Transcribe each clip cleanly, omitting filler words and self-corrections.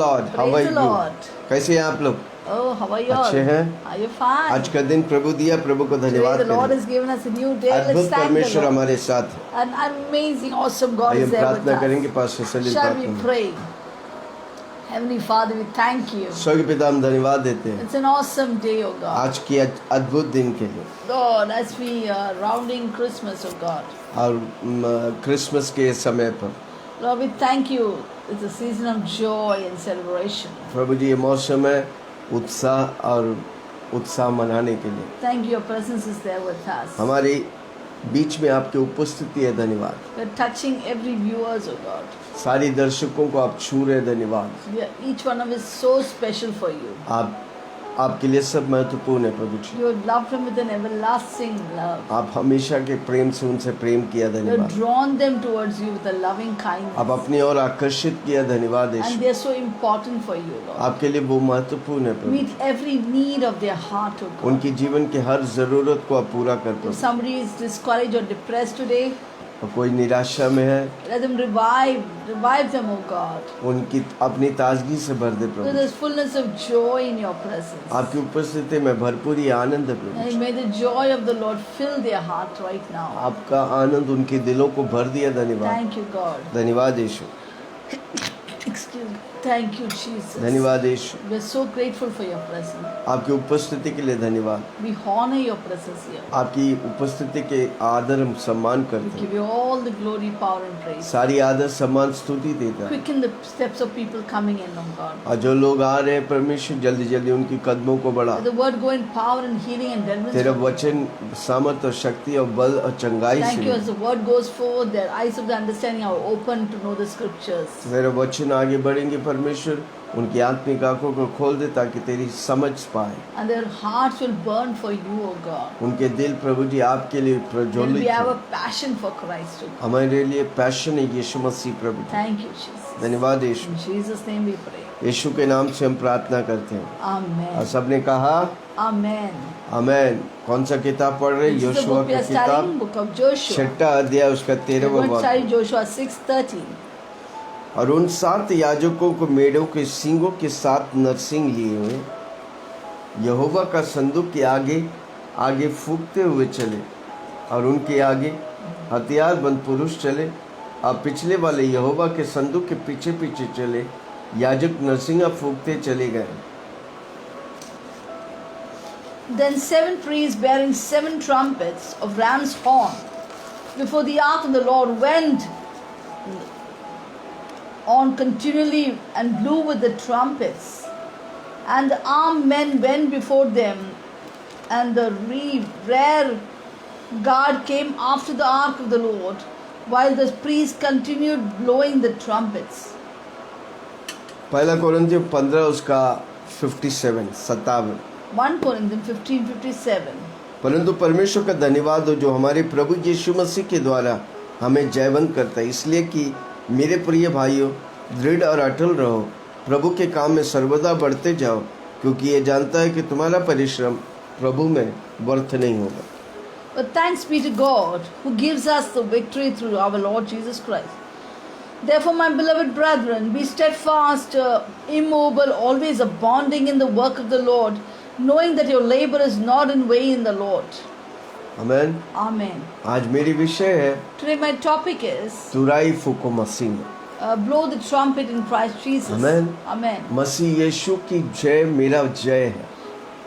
Lord, how are Praise the you? Lord. कैसे हैं आप लोग? Oh, how are you all? अच्छे हैं? Are you fine? आज का दिन प्रभु दिया, प्रभु को Today धन्यवाद the Lord करें। has given us a new day. Let's अद्भुत thank the परमेश्वर Lord. हमारे साथ है। An amazing, awesome God आइए is हम there with प्रार्थना करेंगे, us. Pastor Salil Shall we प्रार्थना में। pray? Heavenly Father, we thank you. स्वर्गीय पिता, हम धन्यवाद देते हैं It's an awesome day, oh God. आज की अद्भुत दिन के लिए Lord, as we are rounding Christmas, oh God. और क्रिसमस के समय पर Lord, we thank you. It's a season of joy and celebration. प्रभु जी ये मौसम है उत्साह और उत्साह मनाने के लिए। Thank you, your presence is there with us. हमारे बीच में आपकी उपस्थिति है, धन्यवाद। We're touching every viewers, oh God. सारी दर्शकों को आप छू रहे, धन्यवाद। Each one of us is so special for you. आपके लिए सब महत्वपूर्ण है प्रभु जी। You loved them with an everlasting love. आप हमेशा के प्रेम से उनसे प्रेम किया, You have धन्यवाद। drawn them towards you with a loving kindness. आप अपनी ओर आकर्षित किया, धन्यवाद And Yeshu. they are so important for you, Lord. आपके लिए वो महत्वपूर्ण है प्रभु। Meet every need of their heart, O God. उनकी जीवन की हर जरूरत को आप पूरा कर If Prabhu. somebody is discouraged or depressed today, और कोई निराशा में है, let them revive them, O God. उनकी अपनी ताजगी से भर दे So Prabhu. there's fullness of joy in your presence. आपकी उपस्थिति में भरपूरी आनंद है प्रभु। And may the joy of the Lord fill their heart right now. आपका आनंद उनके दिलों को भर दिया, धन्यवाद। Thank you, God. धन्यवाद यीशु, Excuse me. Thank you, Jesus. धन्यवाद यीशु। We're so grateful for your presence. आपकी उपस्थिति के लिए धन्यवाद। We honor your presence here. आपकी उपस्थिति के आदर हम सम्मान We करते हैं। give you all the glory, power, and praise. सारी आदर सम्मान स्तुति देता है। Quicken the steps of people coming in, oh God. और जो लोग आ रहे हैं परमेश्वर, जल्दी जल्दी उनकी कदमों को बढ़ा। Let the word go in power and healing and deliverance. तेरा वचन सामर्थ और शक्ति और बल और चंगाई Thank you से as the word goes forward, their eyes of the understanding are open to know the scriptures. तेरा वचन आगे बढ़ेंगे परमेश्वर, उनकी आत्मिक आंखों को खोल दे ताकि तेरी समझ पाए। And their hearts will burn for you, oh God. उनके दिल प्रभु जी आपके लिए May we प्रज्वलित have हो। a passion for Christ, oh God. हमारे लिए पैशन है यीशु मसीह प्रभु जी। Thank you, Jesus. धन्यवाद यीशु। In Jesus' name we pray. यीशु के नाम से हम प्रार्थना करते हैं और Amen. सबने कहा Amen. आमेन। कौन सा किताब पढ़ रहे? This is the Joshua book we की are studying, किताब book of Joshua. छठा अध्याय उसका We're 13वां going to वाक्य। study Joshua 6:13. और उन 7 याजकों को मेढ़ों के सींगों के साथ नरसिंग लिए हुए यहोवा का संदूक के आगे आगे फूंकते हुए चले, और उनके आगे हथियारबंद पुरुष चले, और पिछले वाले यहोवा के संदूक के पीछे पीछे चले। याजक नरसिंगा फूंकते चले गए। Then 7 priests bearing 7 trumpets of ram's horn before the ark of the Lord went on continually and blew with the trumpets. And the armed men went before them, and the rear guard came after the ark of the Lord, while the priests continued blowing the trumpets. पहला कोरिन्थियों 15 उसका 57। 1 Corinthians 15:57. परंतु परमेश्वर का धन्यवाद हो जो हमारे प्रभु यीशु मसीह के द्वारा हमें जयवंत करता है, इसलिए कि मेरे प्रिय भाइयों दृढ़ और अटल रहो, प्रभु के काम में सर्वदा बढ़ते जाओ, क्योंकि ये जानता है कि तुम्हारा परिश्रम प्रभु में व्यर्थ नहीं होगा। But thanks be to God who gives us the victory through our Lord Jesus Christ. Therefore, my beloved brethren, be steadfast, immovable, always abounding in the work of the Lord, knowing that your labor is not in vain in the Lord. Amen. Amen. आज मेरी विषय है Today my topic is तुराई फूको मसीह में। blow the trumpet in Christ Jesus. Amen. Amen. मसीह यीशु की जय मेरा जय है।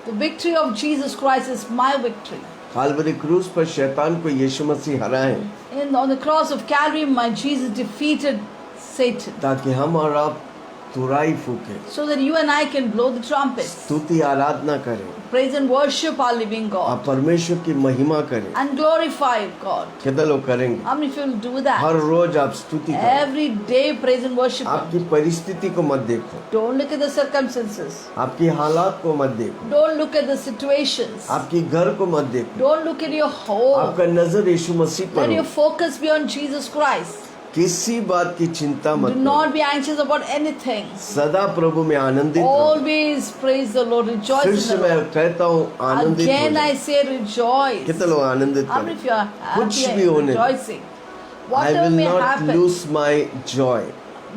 The victory of Jesus Christ is my victory. काल्वरी क्रूस पर शैतान को यीशु मसीह हराए On the cross of Calvary, my Jesus defeated Satan, ताकि हम और आप तुराई फूके, so that you and I can blow the trumpets, स्तुति आराधना करें, praise and worship our living God, आप परमेश्वर की महिमा करें। and glorify God. कितने लोग करेंगे? How many of you will do that? हर रोज आप स्तुति करें। Every day praise and worship Him. आपकी परिस्थिति को मत देखो, Don't look at the circumstances. आपकी हालात को मत देखो, Don't look at the situations. आपकी घर को मत देखो, Don't look at your home. आपका नजर यीशु मसीह पर Let हो। your focus be on Jesus Christ. किसी बात की चिंता मत Do करो, not be anxious about anything. सदा प्रभु में आनंदित रहो। Always praise the Lord. Rejoice फिर in से the मैं Lord. कहता हूँ आनंदित हो Again I जाओ। say rejoice. कितने लोग आनंदित How many करें? of you are कुछ happy भी and होने दो। rejoicing? I Whatever will may not happen, lose my joy.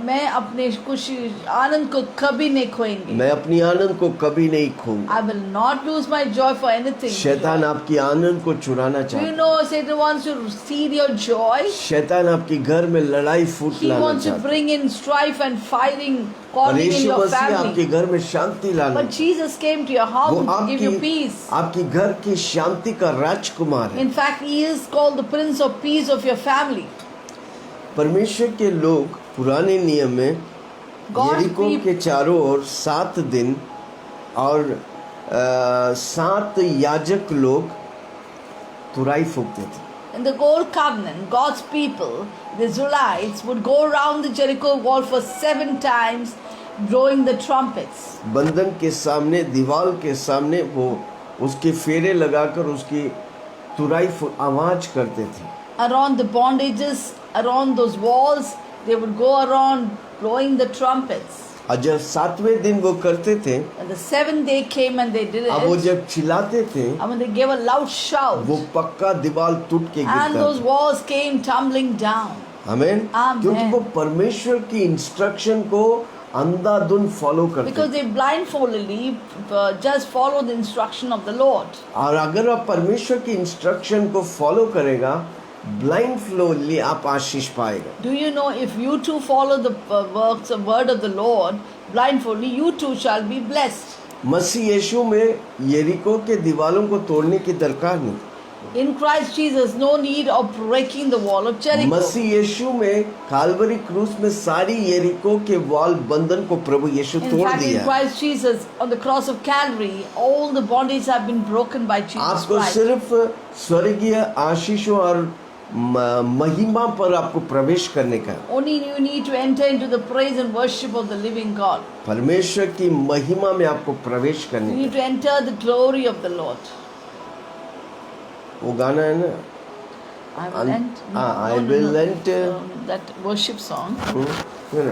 मैं अपने खुशी आनंद को कभी नहीं खोएंगे. मैं अपनी आनंद को कभी नहीं खोऊंगा. I will not lose my joy for anything. शैतान आपकी आनंद को चुराना Do चाहता you है. know Satan wants to steal your joy? शैतान आपके घर में लड़ाई फूट He लाना wants to चाहता है. bring in strife and fighting, और quarreling in यीशु your मसीह आपके family. घर में शांति लाना. But Jesus came to your house वो to give you peace. आपकी घर की शांति का राजकुमार है. In fact, He is called the Prince of Peace of your family. परमेश्वर के लोग पुराने नियम में God's यरीको people- के चारों ओर 7 दिन और 7 याजक लोग तुराई फूकते थे. In the old covenant, God's people, the Israelites, would go around the Jericho wall for 7 times, blowing the trumpets. बंधन के सामने, दीवार के सामने वो उसके फेरे लगाकर उसकी तुराई आवाज करते थे. Around the bondages, around those walls, they would go around blowing the trumpets. और जब 7वें दिन वो करते थे, And the 7th day came and they did अब वो it. जब चिल्लाते थे, And when they gave a loud shout, वो पक्का दीवार टूट के and गिरता those था. walls came tumbling down. आमीन. आमीन. क्योंकि वो परमेश्वर की इंस्ट्रक्शन को अंधाधुंध फॉलो करते Because थे. they blindfoldedly just follow the instruction of the Lord. और अगर आप परमेश्वर की इंस्ट्रक्शन को फॉलो करेगा, ब्लाइंड फ्लोली आप आशीष पाएगा. Do you know if you too follow the works of word of the Lord blindfoldly, you too shall be blessed. मसीह यीशु में यरीको के दीवालों को तोड़ने की दरकार नहीं. In Christ Jesus, no need of breaking the wall of Jericho. मसीह यीशु में काल्वरी क्रूस में सारी यरीको के वॉल बंधन को प्रभु यीशु In तोड़ fact, in दिया. Christ Jesus, on the cross of Calvary, all the bondages have been broken by Jesus आपको Christ. सिर्फ स्वर्गीय आशीषों और महिमा पर आपको प्रवेश करने का. Only you need to enter into the praise and worship of the living God. परमेश्वर की महिमा में आपको प्रवेश You करने need to enter the glory of the Lord. का. वो गाना है ना, I will enter. I will enter. That worship song.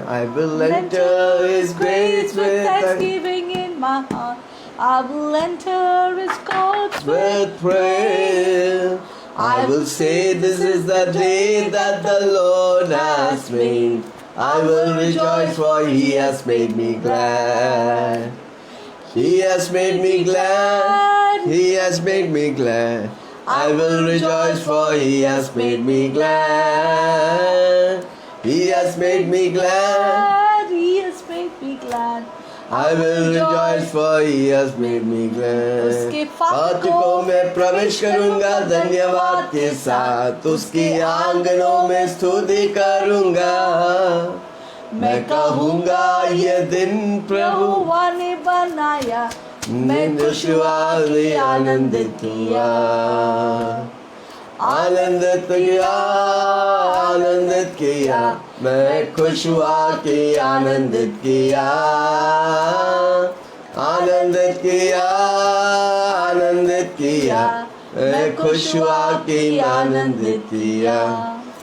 I will enter His grace with thanksgiving in my heart. I will enter His courts with prayer. I will say this is the day that the Lord has made. I will rejoice for He has made me glad. He has made me glad. He has made me glad. I will rejoice for He has made me glad. He has made me glad. He has made me glad. I will rejoice for He has made me glad. उसके फाटकों फाटकों में प्रवेश करूंगा धन्यवाद के साथ, उसके आंगनों में स्तुति करूंगा. मैं कहूंगा ये दिन प्रभु यहोवा ने बनाया, मैं खुश हुआ कि आनंदित किया. आनंदित किया, आनंदित किया, मैं खुश हुआ कि आनंदित किया. आनंदित किया, आनंदित किया, मैं खुश हुआ कि आनंदित किया.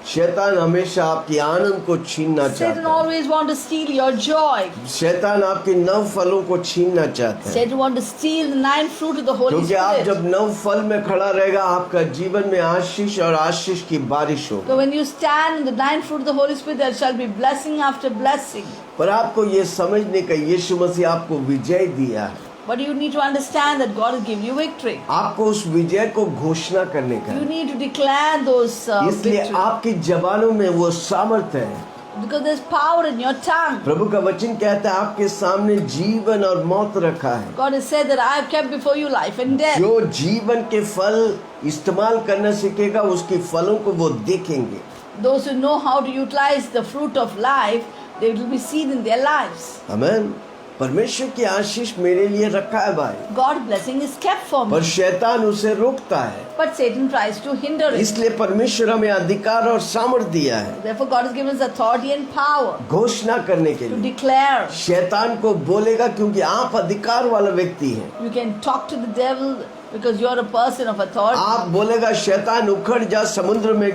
शैतान हमेशा आपकी आनंद को छीनना Satan चाहता है. always want to steal your joy. शैतान आपके 9 फलों को छीनना चाहता है. Satan want to steal the 9 fruit of the Holy क्योंकि आप Spirit. जब 9 फल में खड़ा रहेगा, आपका जीवन में आशीष और आशीष की बारिश होगी. So when you stand in the 9 fruit of the Holy Spirit, there shall be blessing after blessing. पर आपको ये समझने का यीशु मसीह आपको विजय दिया है. But you need to understand that God has given you victory. आपको उस विजय को घोषणा करने का You है. need to declare those इसलिए victory. आपकी जबानों में वो सामर्थ्य है. Because there's power in your tongue. प्रभु का वचन कहता है आपके सामने जीवन और मौत रखा है. God has said that I have kept before you life and death. जो जीवन के फल इस्तेमाल करना सीखेगा, उसके फलों को वो देखेंगे. Those who know how to utilize the fruit of life, they will be seen in their lives. आमीन. परमेश्वर की आशीष मेरे लिए रखा है भाई, God's blessing is kept for me. पर शैतान उसे रोकता है. But Satan tries to hinder it. इसलिए परमेश्वर हमें अधिकार और सामर्थ्य दिया है Therefore, God has given us authority and power घोषणा करने के to लिए. declare. शैतान को बोलेगा क्योंकि आप अधिकार वाला व्यक्ति हैं. You can talk to the devil because you are a person of authority. आप बोलेगा शैतान उखड़ जा, समुद्र में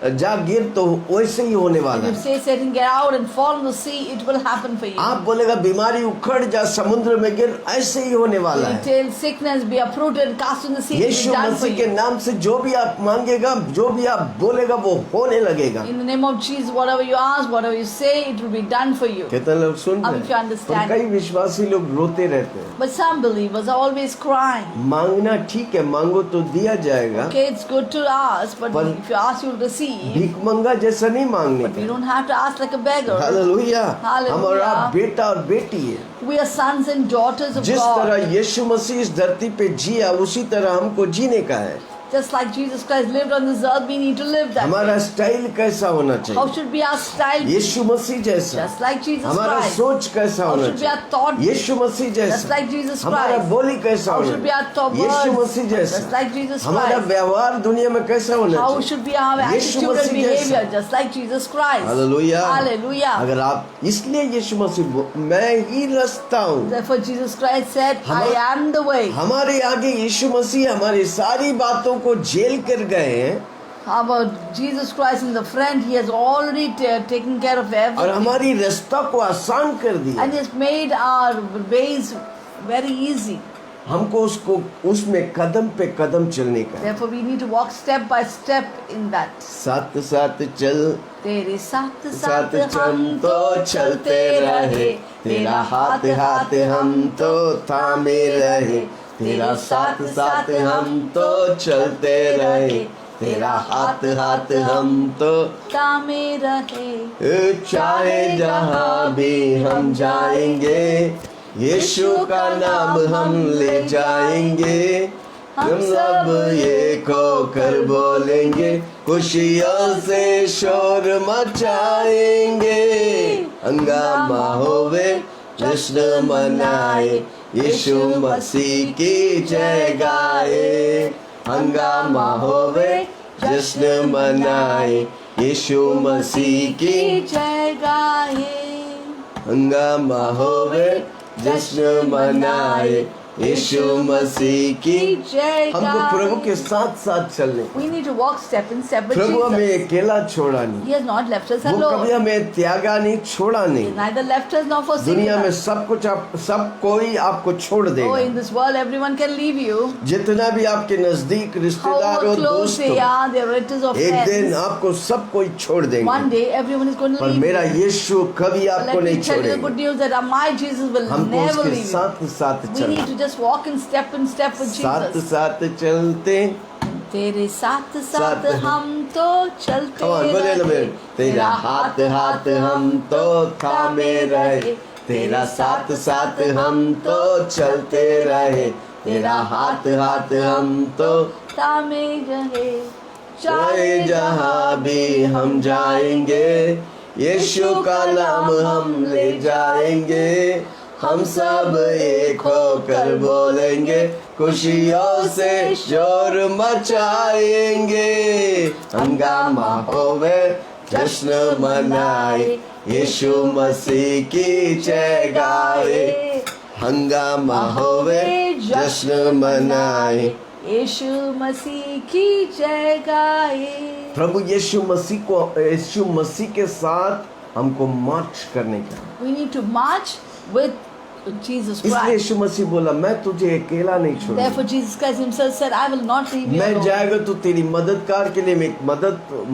जा गिर तो वैसे ही होने वाला If you है। say Satan get out and fall in the sea, it will happen for you. आप बोलेगा बीमारी उखड़ जा समुद्र में गिर, ऐसे ही होने वाला You है। tell sickness be uprooted, cast in the sea, it will Yeshu be done for मसीह के you. नाम से जो भी आप मांगेगा, जो भी आप बोलेगा, वो होने लगेगा। In the name of Jesus, whatever you ask, whatever you say, it will be done for you. कितने लोग सुन अब रहे if you हैं? understand पर कई विश्वासी लोग रोते रहते हैं। But some believers are always crying. मांगना ठीक है, मांगो तो दिया जाएगा। Okay, it's good to ask, but पर- if you ask, you'll receive. भीख मंगा जैसा नहीं मांगने But we का। don't have to ask like a beggar. Hallelujah. Hallelujah. हमारा बेटा और बेटी है। We are sons and daughters of जिस God. तरह यीशु मसीह इस धरती पे जिया, उसी तरह हमको जीने का है। Just like Jesus Christ lived on this earth, we need to live that हमारा way. स्टाइल कैसा होना How चाहिए? should be our style? यीशु मसीह जैसा। Just like Jesus हमारा Christ. सोच कैसा How होना should be our चाहिए? thought? यीशु मसीह Just जैसा। like Jesus हमारा Christ. बोली कैसा How होना should be our thought? Yeshu words? मसीह जैसा। Just like Jesus हमारा Christ. व्यवहार दुनिया में कैसा होना How चाहिए? should be our Yeshu attitude and Masih behavior? जैसा। Just like Jesus Christ. Hallelujah. Hallelujah. अगर आप इसलिए यीशु मसीह मैं ही रास्ता हूँ। Therefore Jesus Christ said, I am the way. हमारे आगे यीशु मसीह हमारी सारी बातों को झेल कर गए हैं Our Jesus Christ in the front, He has already taken care of और everything. हमारी रास्ता को आसान कर दिया। And He has made our ways very easy. हमको उसको उसमें कदम पे कदम चलने का है। Therefore we need to walk step by step in that. साथ साथ चल तेरे साथ साथ साथ हम हम तो चलते रहे, तेरा हाथ हाथ हम तो थामे रहे, तेरा साथ साथ हम तो चलते रहे, तेरा हाथ हाथ हम तो थामे रहे। चाहे जहाँ भी हम जाएंगे, यीशु का नाम हम ले जाएंगे, हम सब एक होकर बोलेंगे, खुशियों से शोर मचाएंगे, हंगामा होवे जश्न मनाए, यीशु मसीह की जय गाए, हंगामा होवे जश्न मनाए, यीशु मसीह की जय गाए। हंगामा होवे जश्न मनाए, यीशु मसीह की जय हमको प्रभु के गाए। साथ साथ चलने। We need to walk step in step with प्रभु हमें Jesus. अकेला छोड़ा नहीं, He has not left us वो कभी alone. हमें त्यागा नहीं, छोड़ा नहीं। Neither left us nor forsaken दुनिया में us. सब कुछ सब कोई आपको छोड़ Oh, in देगा। this world everyone can leave you. जितना भी आपके नजदीक रिश्तेदार However हो, close दोस्त they हो, are, their relatives or एक दिन friends. आपको सब कोई छोड़ One देंगे, day everyone is going to पर leave मेरा you. यीशु कभी But आपको let नहीं me tell you the good छोड़ेगा। news that my Jesus will हमको never उसके leave you. साथ साथ We need चलना, to just walk in step with साथ Jesus. साथ चलते। तेरे साथ साथ साथ हम तो चलते Come on, बोलिए ना रहे, मेरे। तेरा हाथ हाथ हम तो थामे रहे, तेरा साथ साथ हम तो चलते रहे, तेरा हाथ हाथ हम तो थामे रहे। चाहे जहाँ भी हम जाएंगे, यीशु का नाम हम ले जाएंगे, हम सब एक होकर बोलेंगे, खुशियों से शोर मचाएंगे, हंगामा होवे जश्न मनाए, यीशु मसीह की जय गाए, हंगामा होवे जश्न मनाए। यीशु मसीह की जय गाए। प्रभु यीशु मसीह के साथ हमको मार्च करने का। We need to march with Jesus इसलिए Christ. यीशु मसीह बोला, मैं तुझे अकेला नहीं छोड़ूंगा। Therefore Jesus Christ himself said, I will not leave you मैं alone. जाएगा तो तेरी मददगार के लिए मैं एक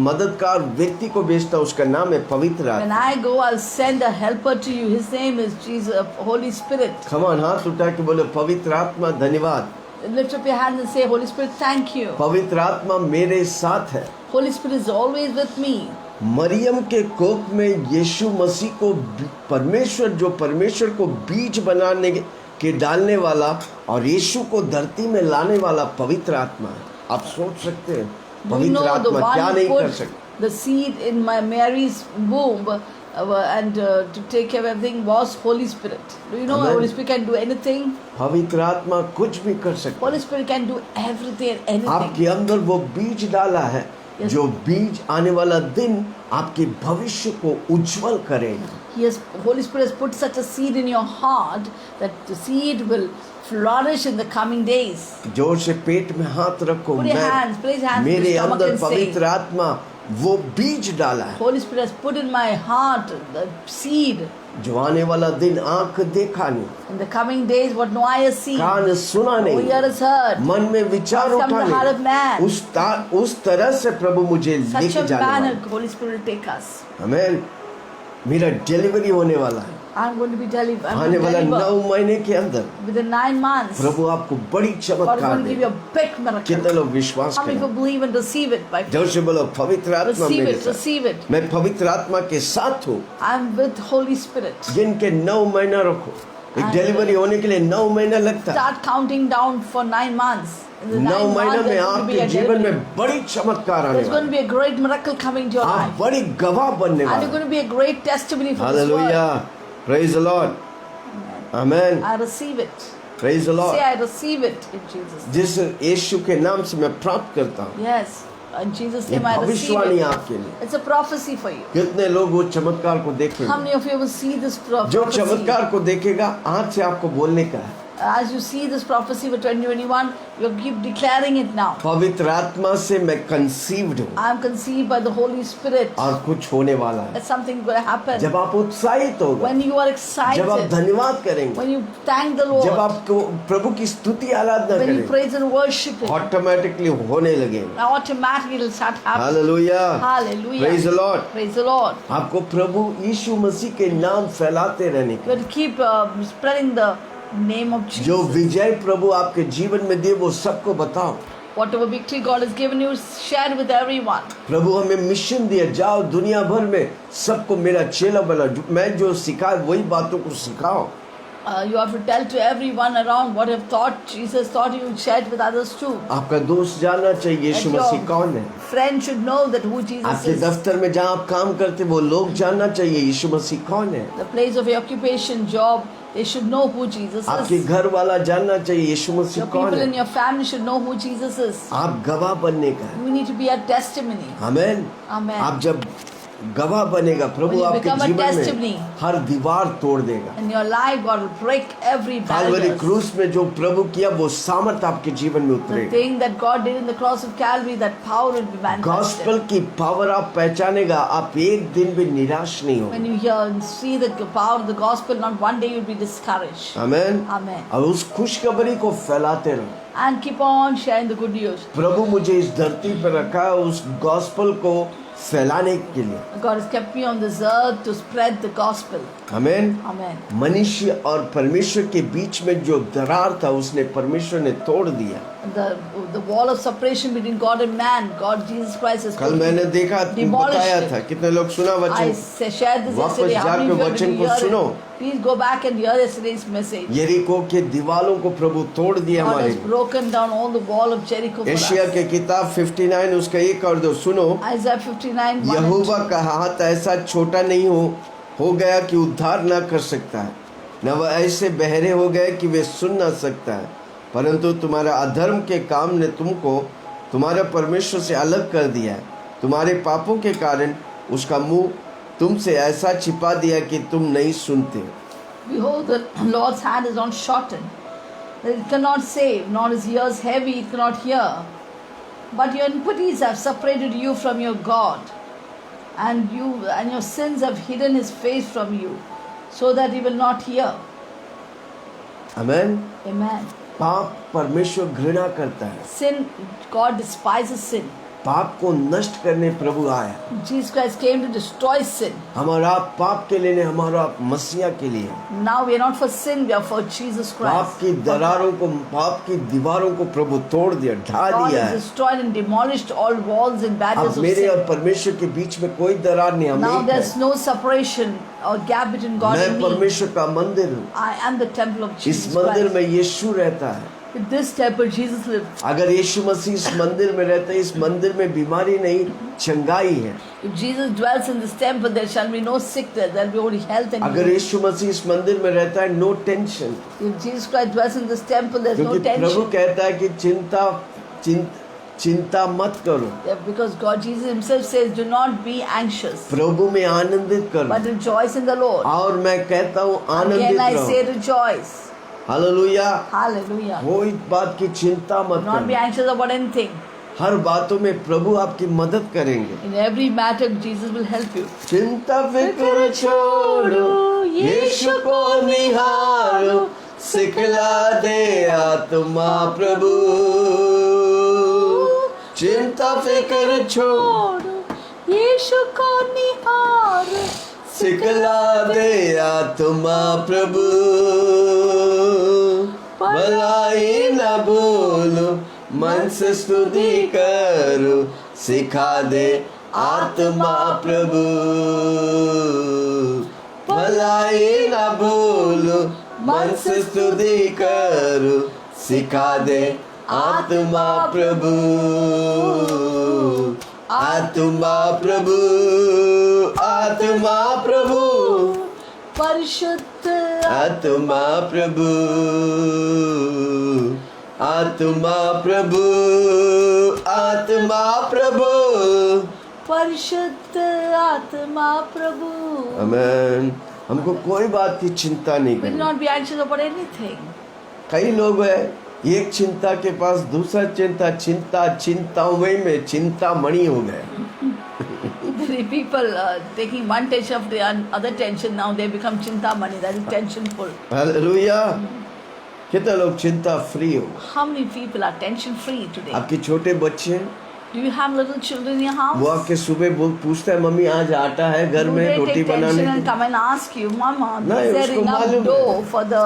मददगार व्यक्ति को भेजता हूँ, उसका नाम है पवित्र When आत्मा। I go, I'll send a helper to you. His name is Jesus, Holy Spirit. Khaman हाथ उठा के बोले, पवित्र आत्मा धन्यवाद। Lift up your hands and say, Holy Spirit, thank you. पवित्र आत्मा मेरे साथ है। Holy Spirit is always with me. Maryam के कोख में यीशु मसीह को परमेश्वर को बीज बनाने के डालने वाला और यीशु को धरती में लाने वाला पवित्र आत्मा है। आप सोच सकते हैं Do you पवित्र know the आत्मा क्या one नहीं who कर put सकता? the seed in my Mary's womb and to take care of everything was Holy Spirit. Do you know Amen. Holy Spirit can do anything? पवित्र आत्मा कुछ भी कर सकता है। Holy Spirit can do everything and anything. आपके अंदर वो बीज डाला है, Yes. जो बीज आने वाला दिन आपके भविष्य को उज्जवल करेगा। Holy Spirit has put such a seed in your heart that the seed will flourish in the coming days. जोर से पेट में हाथ रखो, Put your hands, place hands on मेरे the stomach अंदर and say, पवित्र आत्मा वो बीज डाला है। Holy Spirit has put in my heart the seed. जो आने वाला दिन आंख देखा नहीं, In the coming days, what no eye has seen, कान सुना no नहीं, ear has heard, मन में विचार has come उठा to the heart of नहीं, man. उस तरह से प्रभु मुझे Such लेके a जाने manner, वाला। Holy Spirit will take us. आमेन। मेरा डिलीवरी होने वाला है I'm going to be delivered. I'm आने going to वाला deliver 9 महीने के अंदर। within 9 months. प्रभु आपको बड़ी God is चमत्कार going to give you they. a big miracle. कितने लोग विश्वास How many करें? people believe and receive it by faith? जोर से बोलो, पवित्र आत्मा Receive मेरे it, साथ। receive it. मैं पवित्र आत्मा के साथ हूँ। I'm with Holy Spirit. गिन के 9 महीना रखो। एक And डिलीवरी होने के लिए 9 महीना लगता है। Start counting down for 9 months. In the 9 9 महीना months, में there's going to be आपके a जीवन delivery. में बड़ी चमत्कार आने There's going to वाली। be a great miracle coming to your आप life. बड़ी गवाह बनने And you're वाले। going to be a great testimony for this hallelujah, world. Praise the Lord, amen, I receive it. Praise the Say, Lord. I receive it in Jesus' name. जिस यीशु के नाम से मैं प्राप्त करता हूँ, Yes. In Jesus' ये name, I receive भविष्यवाणी it. आपके लिए। It's a prophecy for you. कितने लोग वो चमत्कार को How देखेंगे? many of you will see this जो prophecy? चमत्कार को देखेगा, आज से आपको बोलने का है। As you see this prophecy for 2021, you keep declaring it now. पवित्र आत्मा से मैं कंसीव्ड हूँ I am conceived by the Holy Spirit. और कुछ होने वाला है। That something going to happen. जब आप उत्साहित होगा, When you are जब आप excited, धन्यवाद करेंगे, when you thank the जब Lord, आपको प्रभु की स्तुति आराधना when you करेंगे, praise and worship Him, automatically होने लगेगा। automatically it will start happening. Hallelujah, Hallelujah. Praise the Lord. Praise the Lord. आपको प्रभु यीशु मसीह के नाम फैलाते रहने You का, have to keep spreading the name of जो Jesus. विजय प्रभु आपके जीवन में दे वो सबको बताओ। Whatever victory God has given you, share with everyone. प्रभु हमें मिशन दिया, जाओ दुनिया भर में सबको मेरा चेला बना। मैं जो सिखाए वही बातों को सिखाओ। You have to tell to everyone around what you have thought, Jesus thought, you share it with others too. आपका दोस्त जानना चाहिए यीशु That मसीह कौन है। your friend should know that who Jesus आपके is. दफ्तर में जहाँ आप काम करते वो लोग जानना चाहिए यीशु मसीह कौन है। The place of your occupation, job, they should know who Jesus आपके is. घर वाला जानना चाहिए यीशु मसीह Your कौन people in है। your family should know who Jesus is. आप गवाह बनने का है। We need to be a testimony. Amen. Amen. आप जब गवाह बनेगा, When प्रभु you आपके become a जीवन testimony, में हर दीवार तोड़ देगा। In your life, God will break every Kalvari barrier. क्रूस में जो प्रभु किया वो सामर्थ आपके जीवन में The उतरेगा। thing that God did in the cross of Calvary, that power will be manifested. Gospel की पावर आप पहचानेगा, आप एक दिन भी निराश नहीं When होंगे। you hear and see the power of the gospel, not one day you'll be discouraged. Amen. Amen. और उस खुशखबरी को फैलाते रहो। And keep on sharing the good news. प्रभु मुझे इस धरती पर रखा है उस गॉस्पल को फैलाने के लिए। God has kept me on this earth to spread the gospel. Amen. Amen. मनुष्य और परमेश्वर के बीच में जो दरार था उसने परमेश्वर ने तोड़ दिया। The wall of separation between God and man, God Jesus Christ has कल मैंने देखा, demolished बताया it. था, कितने लोग सुना I वचन? shared this वापस yesterday. How जाके many of you वचन को did hear सुनो। it? Please go back and hear yesterday's message. यरीको के दीवालों को प्रभु तोड़ दिया God हमारे has लिए। broken down all the wall of Jericho for Asia us. के किताब 59 उसका एक कर दो, सुनो। Isaiah 59, 1 and यहोवा 2. का हाथ ऐसा छोटा नहीं हो गया कि उद्धार न कर सकता है, न वह ऐसे बहरे हो गए कि वे सुन न सकता है, परंतु तुम्हारा अधर्म के काम ने तुमको तुम्हारे परमेश्वर से अलग कर दिया है। तुम्हारे पापों के कारण उसका मुंह तुमसे ऐसा छिपा दिया कि तुम नहीं सुनते। Behold, the Lord's hand is not shortened, that it cannot save, nor his ears heavy, it cannot hear. But your iniquities have separated you from your God, and your sins have hidden his face from you, so that he will not hear. Amen. Amen. पाप परमेश्वर घृणा करता है। Sin, God despises sin. पाप को नष्ट करने प्रभु आया। Jesus Christ came to destroy sin. हमारा पाप के लिए नहीं, हमारा मसीहा के लिए। Now we are not for sin, we are for Jesus पाप Christ. की दरारों को, पाप की दीवारों को प्रभु तोड़ दिया, ढा God दिया has है। destroyed and demolished all walls and barriers अब of मेरे sin. और परमेश्वर के बीच में कोई दरार नहीं, हम Now एक there's हैं। no separation or gap between God मैं and me. परमेश्वर का मंदिर हूँ। I am the temple of इस Jesus मंदिर Christ. में यीशु रहता है। In this temple, Jesus lived. अगर यीशु मसीह इस मंदिर में रहता है, इस मंदिर में बीमारी नहीं, चंगाई है। If Jesus dwells in this temple, there shall be no sickness, there will be only health and अगर healing. यीशु मसीह इस मंदिर में रहता है, no tension. If Jesus Christ dwells in this temple, there's no क्योंकि प्रभु tension. कहता है कि चिंता मत करो, Yeah, because God, Jesus himself says, do not be anxious, प्रभु में आनंदित करो। but rejoice in the Lord. और मैं कहता हूँ आनंदित Again I रहो। say rejoice. हालेलुया। Hallelujah. कोई बात की चिंता मत Do not be करो। anxious about anything. हर बातों में प्रभु आपकी मदद करेंगे। In every matter, Jesus will help you. चिंता फिक्र छोड़ो, यीशु को निहारो, सिखला दे आत्मा प्रभु। चिंता फिक्र छोड़ो, यीशु को निहारो, सिखला दे आत्मा प्रभु। भलाई न भूलो, मन से स्तुति करो, सिखा दे आत्मा प्रभु। भलाई न भूलो, मन से स्तुति करो, सिखा दे आत्मा प्रभु। आत्मा प्रभु, आत्मा प्रभु, परिशुद्ध आत्मा प्रभु, आत्मा प्रभु, आत्मा प्रभु, परिशुद्ध आत्मा प्रभु। आमीन। हमको कोई बात की चिंता नहीं We will करनी। not be anxious about anything. कई लोग हैं एक चिंता के पास दूसरा चिंता, चिंता चिंताओं में चिंता मणि हो गए। Many people taking one tension of the other tension, now they become chintamani, that is tensionful. Hallelujah. कितने लोग चिंता फ्री हो? How many people are tension free today? आपके छोटे बच्चे हैं, Do you have little children in your house? वो आपके सुबह पूछता है मम्मी आज आटा है घर Do में they रोटी take बनाने tension and की? come and ask you, Mama, नहीं, is there उसको enough मालूम है। dough for the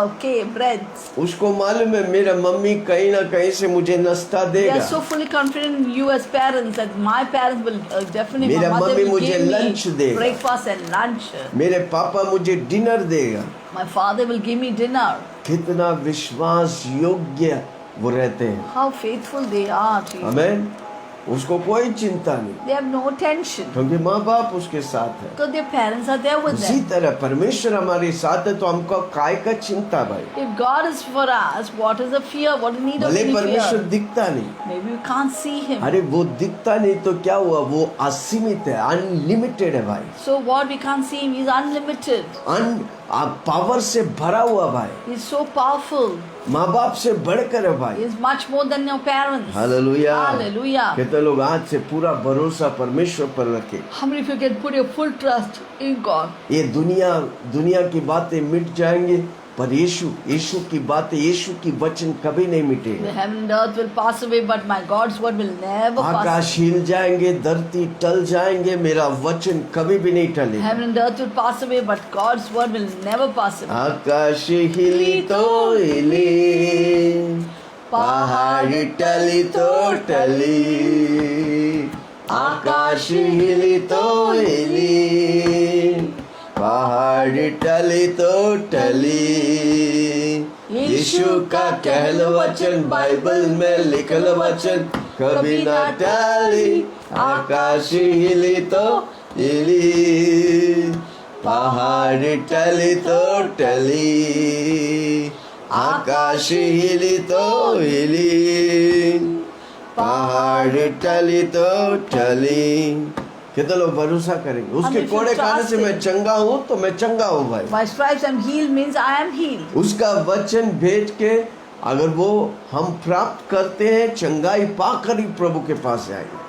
breads? उसको मालूम है मेरा मम्मी कहीं ना कहीं से मुझे नाश्ता They देगा। are so fully confident in you as parents that my parents will definitely, मेरा my mother मम्मी will मुझे give lunch me देगा। breakfast and lunch. मेरे पापा मुझे डिनर देगा। My father will give me dinner. कितना विश्वास योग्य वो रहते हैं। How faithful they are to you. आमीन। उसको कोई चिंता नहीं, They have no tension क्योंकि माँ बाप उसके साथ है। because their parents are there with उसी them. तरह परमेश्वर हमारे साथ है तो हमको काय का चिंता भाई। If God is for us, what is the fear? What is the need of भले any परमेश्वर fear? दिखता नहीं, Maybe we can't see Him. अरे वो दिखता नहीं तो क्या हुआ, वो असीमित है, अनलिमिटेड है भाई। So what we can't see Him, He's unlimited. Power से भरा हुआ भाई, He's so powerful. माँ बाप से बढ़कर है भाई। He is much more than your parents. Hallelujah. Hallelujah. कितने लोग आज से पूरा भरोसा परमेश्वर पर रखे। How many of you can put your full trust in God? ये दुनिया की बातें मिट जाएंगे पर यीशु की बातें, यीशु की वचन कभी नहीं The मिटेंगे। heaven and earth will pass away, but my God's word will never pass आकाश हिल जाएंगे, धरती टल जाएंगे, मेरा वचन कभी भी नहीं away. टलेगा। Heaven and earth will pass away, but God's word will never pass away. आकाश हिली तो हिली, पहाड़ टली तो टली। आकाश हिली तो हिली, पहाड़ टली तो टली। यीशु का कहल वचन, बाइबल में लिखल वचन कभी ना टली। आकाश हिली तो हिली, पहाड़ टली तो टली। आकाश हिली तो हिली, पहाड़ टली तो टली। कितने लोग भरोसा करेंगे? उसके if you कोड़े खाने trust से मैं him. चंगा हूँ तो मैं चंगा हूँ भाई। By stripes I'm healed means I am healed. उसका वचन भेज के अगर वो हम प्राप्त करते हैं, चंगाई पाकर ही प्रभु के पास जाएंगे।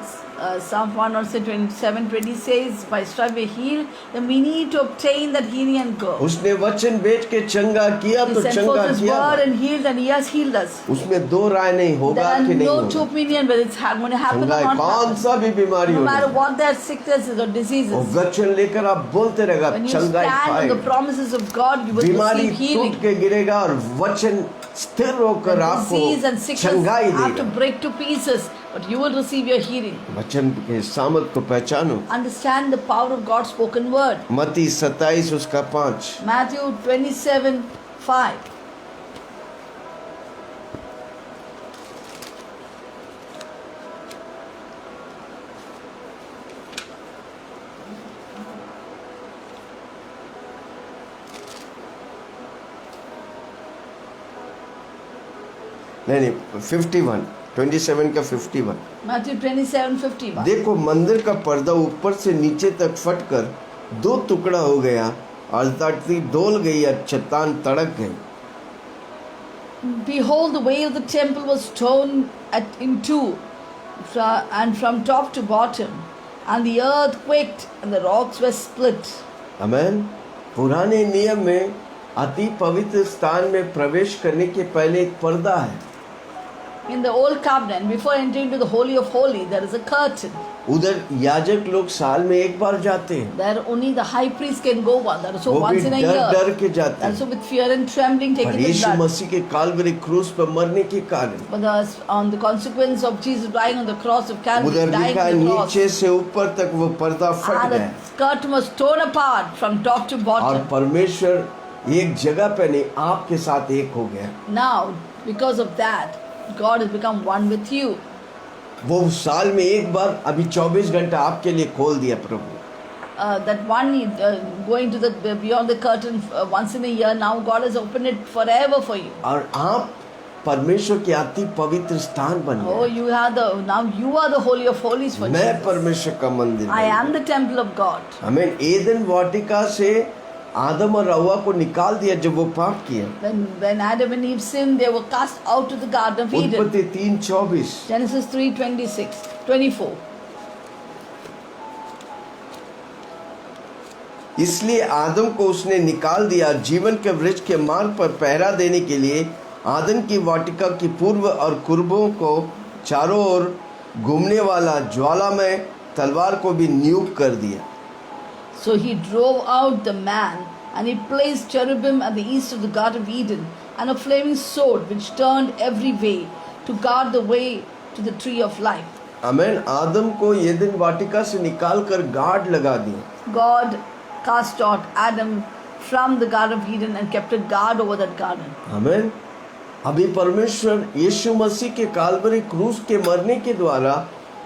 Psalm 127:20 says, by stripes we're healed, then we need to obtain that healing and go. उसने वचन भेज के चंगा किया He तो sent चंगा forth His किया। word and healed, and He has healed us. उसमें दो राय नहीं, There होगा are कि नहीं no two होगा। opinion whether it's going to happen or चंगाई not कौन happen. सा भी बीमारी No हो matter जाए, what their sicknesses or वो diseases, वचन लेकर आप बोलते रहेगा, when you चंगाई stand on the पाएगा। promises of God, you will बीमारी receive healing. टूट के गिरेगा और वचन स्थिर होकर Disease and आपको sickness चंगाई have to देगा। break to pieces, but you will receive your healing. वचन के सामर्थ को पहचानो। Understand the power of God's spoken word. मत्ती 27 उसका 5। Matthew 27:5. नहीं 51, 27 का 51। Matthew 27:51. देखो मंदिर का पर्दा ऊपर से नीचे तक फटकर दो टुकड़ा हो गया और धरती डोल गई और चट्टान तड़क गई। Behold, the way of the temple was torn in two, and from top to bottom, and the earth quaked, and the rocks were split. आमेन। पुराने नियम में अति पवित्र स्थान में प्रवेश करने के पहले एक पर्दा है। In the old covenant, before entering into the holy of holies, there is a curtain. उधर याजक लोग साल में एक बार जाते हैं, There only the high priest can go one. That is so वो भी once in a डर year. डर के जाते That is so हैं। with fear and trembling पर taking the यीशु blood. मसीह के कालवरी क्रूस पर मरने के कारण But on the consequence of Jesus dying on the cross of Calvary, उधर dying लिखा है on the cross, नीचे से ऊपर तक वो पर्दा फट and गया the curtain was torn apart from top to और bottom. परमेश्वर एक जगह पे नहीं आपके साथ एक हो गया। Now, because of that, God has become one with you. वो साल में एक बार अभी 24 घंटा आपके लिए खोल दिया प्रभु। That one going to the beyond the curtain once in a year. Now God has opened it forever for you. और आप परमेश्वर के अति पवित्र स्थान बन Oh, गए। you are the now you are the holy of holies for मैं Jesus. परमेश्वर का मंदिर I बन am the temple of God. गया। हमें एदन वाटिका से आदम और हव्वा को निकाल दिया जब वो पाप किया। When Adam and Eve sinned, they were cast out of the Garden of Eden. उत्पत्ति 3:24। Genesis 3:26, 24. इसलिए आदम को उसने निकाल दिया, जीवन के वृक्ष के मार्ग पर पहरा देने के लिए आदम की वाटिका की पूर्व और कुर्बों को चारों ओर घूमने वाला ज्वालामय तलवार को भी नियुक्त कर दिया। So he drove out the man, and he placed cherubim at the east of the Garden of Eden, and a flaming sword which turned every way to guard the way to the tree of life. आमेन। आदम को Edan वाटिका से निकाल कर guard लगा दिया। God cast out Adam from the Garden of Eden and kept a guard over that garden. आमेन। अभी परमेश्वर यीशु मसीह के कालवरी क्रूस के मरने के द्वारा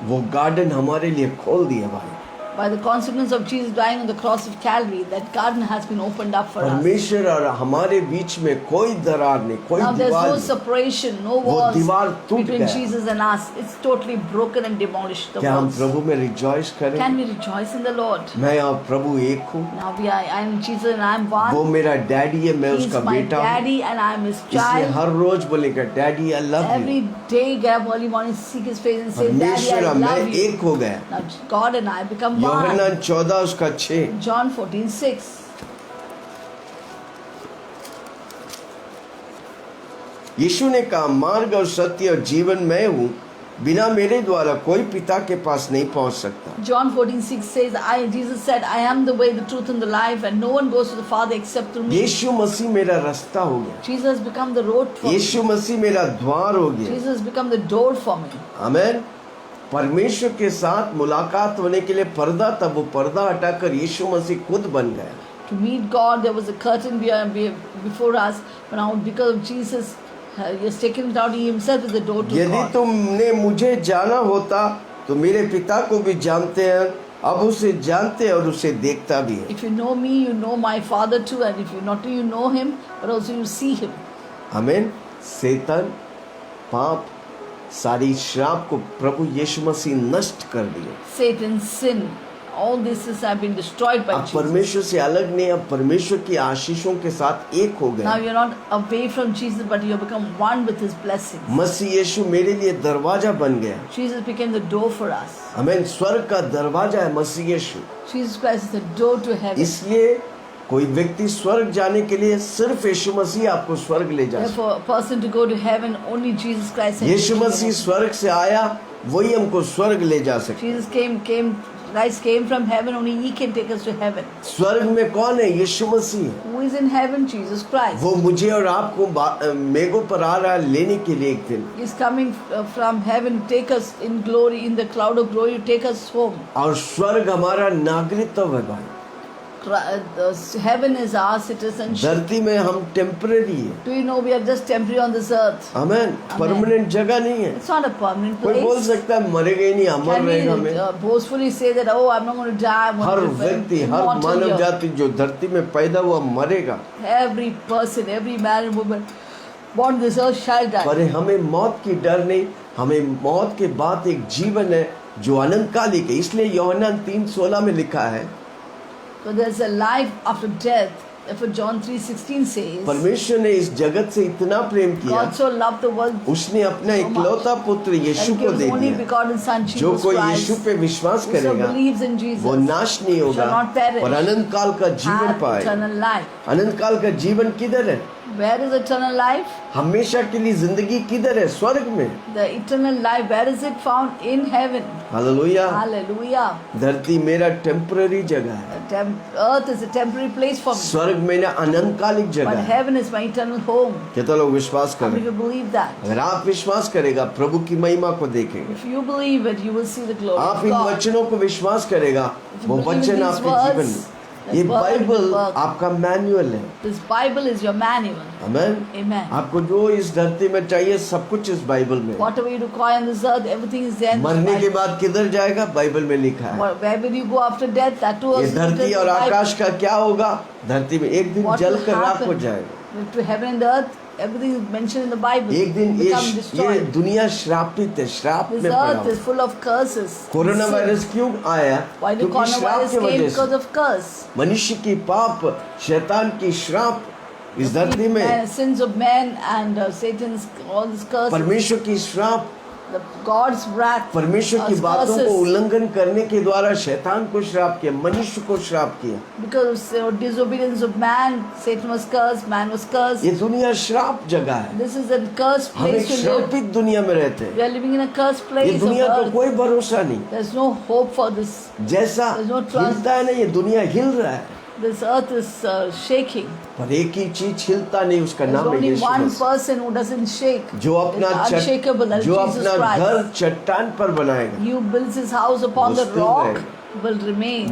वो गार्डन हमारे लिए खोल दिया भाई। By the consequence of Jesus dying on the cross of Calvary, that garden has been opened up for us. परमेश्वर और हमारे बीच में कोई दरार नहीं, कोई Now there's दीवार no नहीं। separation, no वो walls दीवार टूट between गया। Jesus and us. It's totally broken and demolished. The क्या हम walls. प्रभु में रिजॉइस करें? Can we rejoice in the Lord? मैं और प्रभु एक हूँ। Now I am Jesus and I am one. वो मेरा डैडी है, मैं He's उसका my बेटा हूँ। daddy and I am his इसलिए child. हर रोज बोलेगा daddy I love Every you. day get up early morning, seek his face and say, Daddy, परमेश्वर I और मैं love you. एक हो गया। Now God and I become one. यूहन्ना 14:6। John 14:6. यीशु ने कहा मार्ग और सत्य और जीवन मैं हूँ, बिना मेरे द्वारा कोई पिता के पास नहीं पहुँच सकता। John 14:6 says, Jesus said, I am the way, the truth and the life, and no one goes to the Father except through me. यीशु मसीह मेरा रास्ता हो गया। Jesus has become the road for me. यीशु मसीह मेरा द्वार हो गया। Jesus has become the door for me. आमेन। परमेश्वर के साथ मुलाकात होने के लिए पर्दा था, वो पर्दा हटाकर यीशु मसीह खुद बन गया। To meet God, there was a curtain before us, but now because of Jesus, He has taken it out. He Himself is the door to यदि God. तुमने मुझे जाना होता तो मेरे पिता को भी जानते हैं, अब उसे जानते हैं और उसे देखता भी है। If you know me, you know my Father too, and if you not, you know Him, but also you see Him. आमेन। शैतान, पाप, सारी श्राप को प्रभु यीशु मसीह नष्ट कर दिए। Satan, sin, all this have been destroyed by अब Jesus. परमेश्वर से अलग नहीं, अब परमेश्वर की आशीषों के साथ एक हो Now गए। you're not away from Jesus, but you have become one with His blessings. मसीह यीशु मेरे लिए दरवाजा बन गया। Jesus became the door for us. आमेन। स्वर्ग का दरवाजा है मसीह यीशु। Jesus Christ is the door to heaven. इसलिए कोई व्यक्ति स्वर्ग जाने के लिए सिर्फ यीशु मसीह आपको स्वर्ग ले जा सकता Therefore, a person to go to heaven, only Jesus Christ. है। यीशु मसीह स्वर्ग से आया, वही हमको स्वर्ग ले जा सकता है। Jesus Christ came from heaven, only He can take us to heaven. स्वर्ग में कौन है? यीशु मसीह। Who is in heaven? Jesus Christ. वो मुझे और आपको मेघों पर आ रहा है लेने के लिए एक दिन। He is coming from heaven, take us in glory, in the cloud of glory, to take us home. और स्वर्ग हमारा नागरिकत्व है भाई। Heaven is our citizenship. धरती में हम टेम्परेरी है। Do you know we are just temporary on this earth? Amen. Permanent जगह नहीं है। It's not a permanent कोई बोल place. सकता है मरेगा ही नहीं, अमर Can रहेगा we हमें। boastfully say that, oh, I'm not going to die, I'm her going to व्यक्ति, हर immortal मानव here. जाति जो धरती में पैदा हुआ मरेगा। Every person, every man and woman born on this earth shall die. पर हमें मौत की डर नहीं, हमें मौत के बाद एक जीवन है जो अनंतकालिक है। इसलिए यूहन्ना 3:16 में लिखा है, So there's a life after death, Therefore John 3:16 says, परमेश्वर ने इस जगत से इतना प्रेम किया, God so loved the world उसने अपना so much इकलौता पुत्र that यीशु he को gave दे his only दिया। begotten Son जो Jesus कोई यीशु Christ, पे विश्वास whoso करेगा believes in Jesus वो नाश नहीं होगा shall not perish, और अनंत काल का जीवन have पाएगा। eternal life. अनंत काल का जीवन किधर है? Where is eternal life? हमेशा के लिए जिंदगी किधर है? स्वर्ग में। The eternal life, where is it found? In heaven. Hallelujah. Hallelujah. धरती मेरा टेम्पररी जगह है, Earth is a temporary place for me, स्वर्ग मेरा अनंतकालिक जगह but है। heaven is my eternal home. कितना लोग विश्वास How many करें? of you believe that? अगर आप विश्वास करेगा प्रभु की महिमा को देखेंगे, If you believe it, you will see the glory आप of इन God. वचनों को विश्वास करेगा, If you वो believe in वचन these आपके words, जीवन में, the ये word will बाइबल work. आपका मैनुअल है। This Bible is your manual. Amen. Amen. आपको जो इस धरती में चाहिए सब कुछ इस बाइबल में है। Whatever you require on this earth, everything is there in this मरने के Bible. बाद किधर जाएगा? बाइबल में लिखा है। Where will you go after death? That too ये is written धरती in और the Bible. आकाश का क्या होगा? धरती में एक दिन What जल will कर राख हो happen जाएगा। to heaven and earth? Everything is mentioned in the Bible. एक दिन Become ये destroyed. दुनिया श्रापित है, श्राप This में पड़ा earth हुआ। is full of curses. Corona Sin. Virus क्यों आया? Why the क्योंकि श्राप coronavirus की came? वजह Because से of curse. मनुष्य की पाप, शैतान की श्राप इस धरती में, Sins of men and Satan's all these curses. परमेश्वर की श्राप, The God's wrath. परमेश्वर की God's बातों को curses. उल्लंघन करने के द्वारा शैतान को श्राप किया, मनुष्य को श्राप किया। Because of disobedience of man, Satan was cursed, man was cursed. ये दुनिया श्राप जगह है। This is a cursed हम एक place to live. श्रापित दुनिया में रहते हैं। We are living in a cursed ये place of दुनिया का earth. कोई भरोसा नहीं। There's no hope for this. जैसा There's no trust. हिलता है ना, ये दुनिया हिल रहा है, This earth is shaking. पर एक ही चीज हिलता नहीं, उसका There's नाम है only Yeshu one Masih. person who doesn't shake. जो अपना It's unshakable, that's जो Jesus अपना Christ. घर चट्टान पर बनाएगा, He who builds his house upon वो the still rock रहेगा। will remain.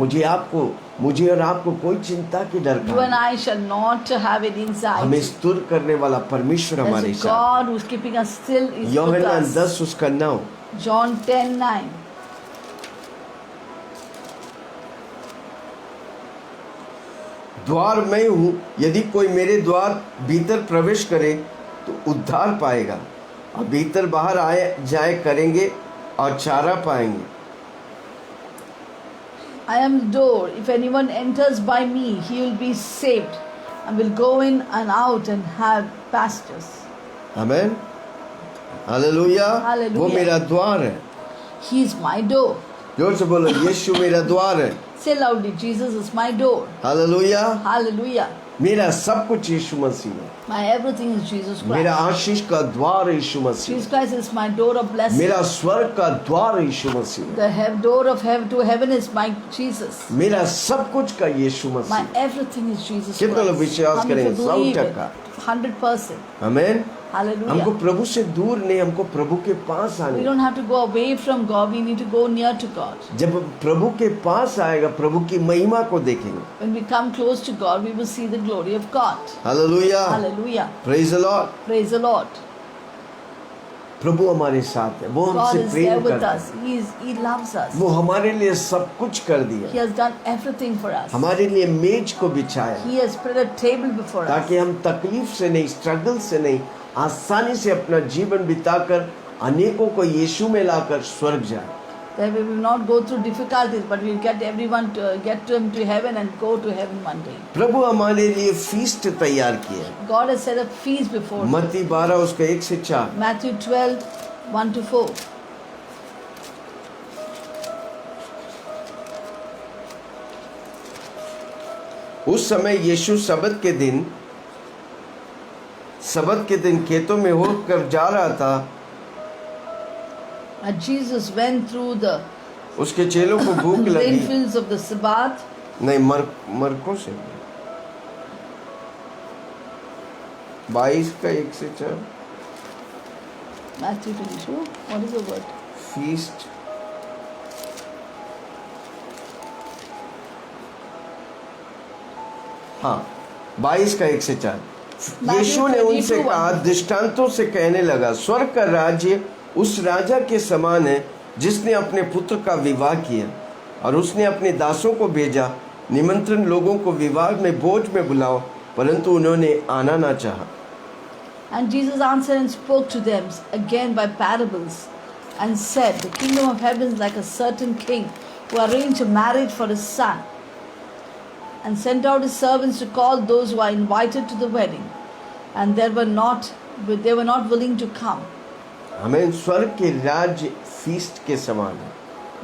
मुझे और आपको कोई चिंता की डर You and का I shall not have any हमें anxiety. स्तुर करने वाला परमेश्वर हमारे There's a साथ। God who's keeping us still is with यूहन्ना us. 10 उसका 9। John 10:9. द्वार मैं हूँ, यदि कोई मेरे द्वार भीतर प्रवेश करे तो उद्धार पाएगा, और भीतर बाहर आए जाए करेंगे और चारा पाएंगे। I am the door. If anyone enters by me, he will be saved, and will go in and out and have pastures. Amen, hallelujah. Hallelujah. वो मेरा द्वार है। He is my door. जोर से बोलो, यीशु मेरा द्वार है। Say loudly, Jesus is my door. Hallelujah. Hallelujah. मेरा सब कुछ यीशु मसीह है। My everything is Jesus मेरा Christ. आशीष का द्वार यीशु मसीह Jesus है। Christ is my door of blessing. मेरा स्वर्ग का द्वार यीशु मसीह है। The door of heaven to heaven is my Jesus. मेरा सब कुछ का यीशु My मसीह है। everything is Jesus कितने लोग Christ. विश्वास How many करेंगे? of you believe 100%? it? 100%. Amen. Hallelujah. हमको प्रभु से दूर नहीं, हमको प्रभु के पास We आने। don't have to go away from God. We need to go near to God. जब प्रभु के पास आएगा, प्रभु की महिमा को देखेंगे। When we come close to God, we will see the glory of God. Hallelujah, Hallelujah. Praise the Lord. Praise the Lord. प्रभु हमारे साथ है, वो God हमसे is there प्रेम with करता us. है, He loves us. वो हमारे लिए सब कुछ कर दिया, He has done everything for us. हमारे लिए मेज को बिछाया, He has spread a table before us. ताकि हम तकलीफ से नहीं, स्ट्रगल से नहीं, आसानी से अपना जीवन बिताकर अनेकों को यीशु में लाकर स्वर्ग जाए। That we will not go through difficulties, but we'll get everyone to get them to heaven and go to heaven one day. प्रभु हमारे लिए फीस्ट तैयार किया है। God has set a feast before us. मत्ती 12 उसका 1 से 4। Matthew 12, 1 to 4. उस समय यीशु सबत के दिन खेतों में होकर जा रहा था। And Jesus went through the उसके चेलों को भूख grain लगी। fields of the Sabbath. नहीं, मरको से 22 का 1 से 4। Matthew 22. What is the word? Feast, हाँ 22 का 1 से 4। यीशु ने उनसे कहा, दृष्टांतों से कहने लगा, स्वर्ग का राज्य उस राजा के समान है जिसने अपने पुत्र का विवाह किया, और उसने अपने दासों को भेजा, निमंत्रण लोगों को विवाह में भोज में बुलाओ, परंतु उन्होंने आना ना चाहा। And Jesus answered and spoke to them again by parables, and said, the kingdom of heaven is like a certain king who arranged a marriage for his son, and sent out his servants to call those who are invited to the wedding, and they were not willing to come. हमें स्वर्ग के राज्य feast के समान है।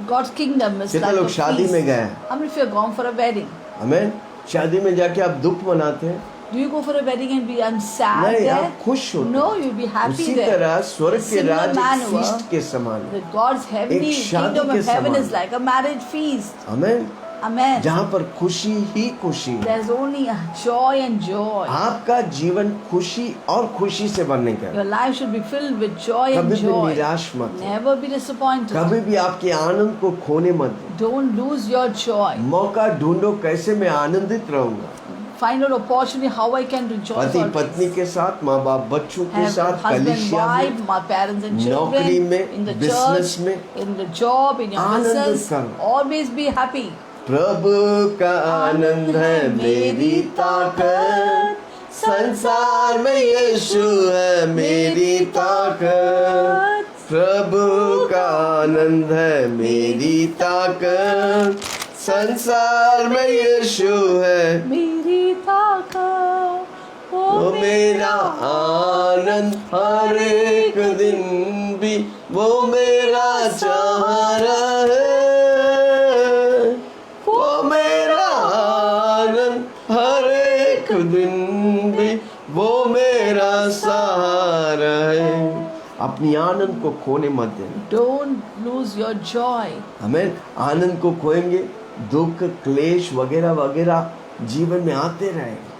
God's kingdom is कितने like लोग a शादी में feast. गए हैं? How many of you have gone for a wedding? हमें शादी में जाके आप दुख मनाते हैं? Do you go for a wedding and be sad नहीं, there? आप खुश होते No, हैं। you'll be happy उसी there. तरह स्वर्ग के Similar राज्य manner, फीस्ट के समान है। that God's heavenly एक शादी kingdom के of heaven समान। is like a marriage feast. हमें Amen. जहाँ पर खुशी ही खुशी है। There's only a joy and joy. आपका जीवन खुशी और खुशी से बनने का है। Your life should be filled with joy and कभी भी joy. निराश मत हो। Never be disappointed. कभी भी आपके आनंद को खोने मत दो। Don't lose your joy. मौका ढूंढो कैसे मैं आनंदित रहूंगा। Find out opportunity how I can rejoice. पति always. पत्नी के साथ, माँ बाप बच्चों के Have साथ, husband, कलीसिया wife, में, my parents and नौकरी children, में, in the business church, में, in the job, in your आनंदित business. करो। Always be happy. प्रभु का आनंद है मेरी ताकत, संसार में यीशु है मेरी ताकत। प्रभु का आनंद है मेरी ताकत, संसार में यीशु है मेरी ताकत, वो मेरा आनंद, हर एक दिन भी वो मेरा सहारा है। वो मेरा आनंद, हर एक दिन भी वो मेरा सहारा है। अपनी आनंद को खोने मत देना। Don't lose your joy. हमें आनंद को खोएंगे, दुख क्लेश वगैरह वगैरह जीवन में आते रहेंगे।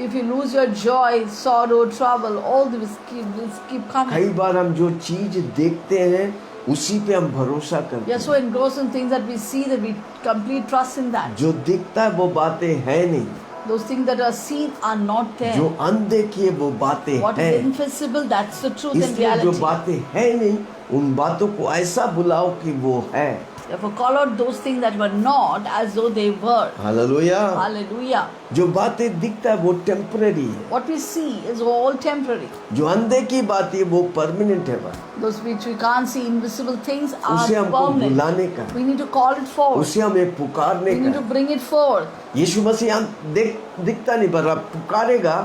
If you lose your joy, sorrow, trouble, all this keep कई coming. बार हम जो चीज देखते हैं उसी पे हम भरोसा करते We are so हैं। engrossed in things that we see that we complete trust in that. जो दिखता है वो बातें है नहीं, Those things that are seen are not there. जो अनदेखी है वो बातें What is है। invisible, that's the truth and इसलिए जो reality. बातें है नहीं उन बातों को ऐसा बुलाओ कि वो है। Therefore, call out those things that were not as though they were. Hallelujah. Hallelujah. जो बातें दिखता है वो टेम्पररी है, What we see is all temporary. जो अनदेखी बात है वो परमानेंट है। Those which we can't see, invisible things, उसे are हमको permanent. बुलाने का, We need to call it forth. उसे हमें पुकारने We need to का। bring it forth. यीशु मसीह हम दिखता नहीं पर आप पुकारेगा,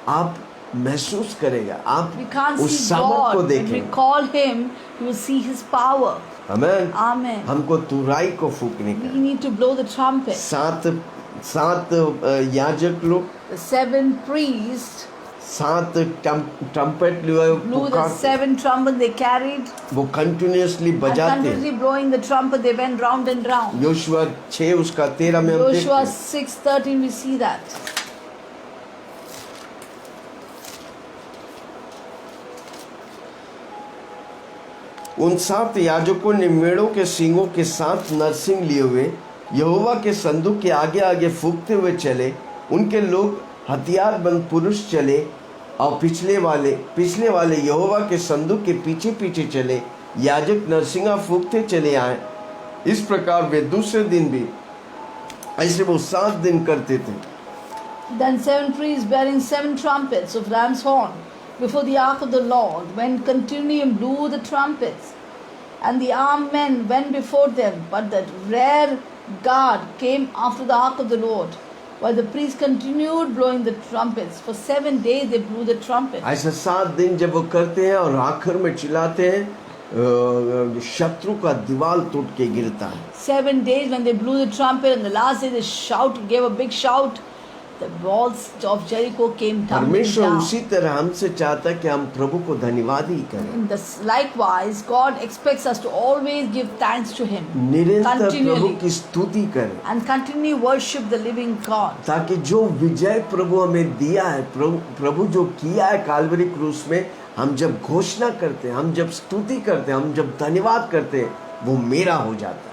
आप महसूस करेगा, आप We can't उस see सामर्थ को God. When we देखेंगे। call Him, you will see His power. Amen. Amen. हमको तुराई को फूकने We का। need to blow the trumpet. सात याजक लोग, The 7 priests 7 trumpet blew the 7 trumpets they carried, वो कंटिन्यूअसली and बजाते हैं। continuously blowing the trumpet, they went round and round. Joshua 6 उसका 13 में हम देखते Joshua हैं। 6:13, we see that. उन 7 याजकों ने मेढ़ों के सींगों के साथ नरसिंह लिए हुए यहोवा के संदूक के आगे आगे फूंकते हुए चले। उनके लोग हथियारबंद पुरुष चले और पिछले वाले यहोवा के संदूक के पीछे पीछे चले। याजक नरसिंगा फूंकते चले आए। इस प्रकार वे दूसरे दिन भी ऐसे वो 7 दिन करते थे। Then 7 priests bearing 7 trumpets of ram's horn before the ark of the Lord went continually and blew the trumpets. And the armed men went before them, but the rear guard came after the ark of the Lord. While the priests continued blowing the trumpets, for 7 days they blew the trumpet. ऐसे 7 दिन जब वो करते हैं और आखिर में चिल्लाते हैं, शत्रु का दीवार टूट के गिरता है। 7 days when they blew the trumpet, and the last day they gave a big shout. The walls of Jericho came tumbling परमेश्वर down. उसी तरह हमसे चाहता है कि हम प्रभु को धन्यवाद ही करें। In this, likewise, God expects us to always give thanks to Him निरंतर प्रभु continually की स्तुति करें, and continually worship the living God. ताकि जो विजय प्रभु हमें दिया है, प्रभु जो किया है काल्वरी क्रूस में, हम जब घोषणा करते हैं, हम जब स्तुति करते हैं, हम जब धन्यवाद करते हैं, वो मेरा हो जाता है।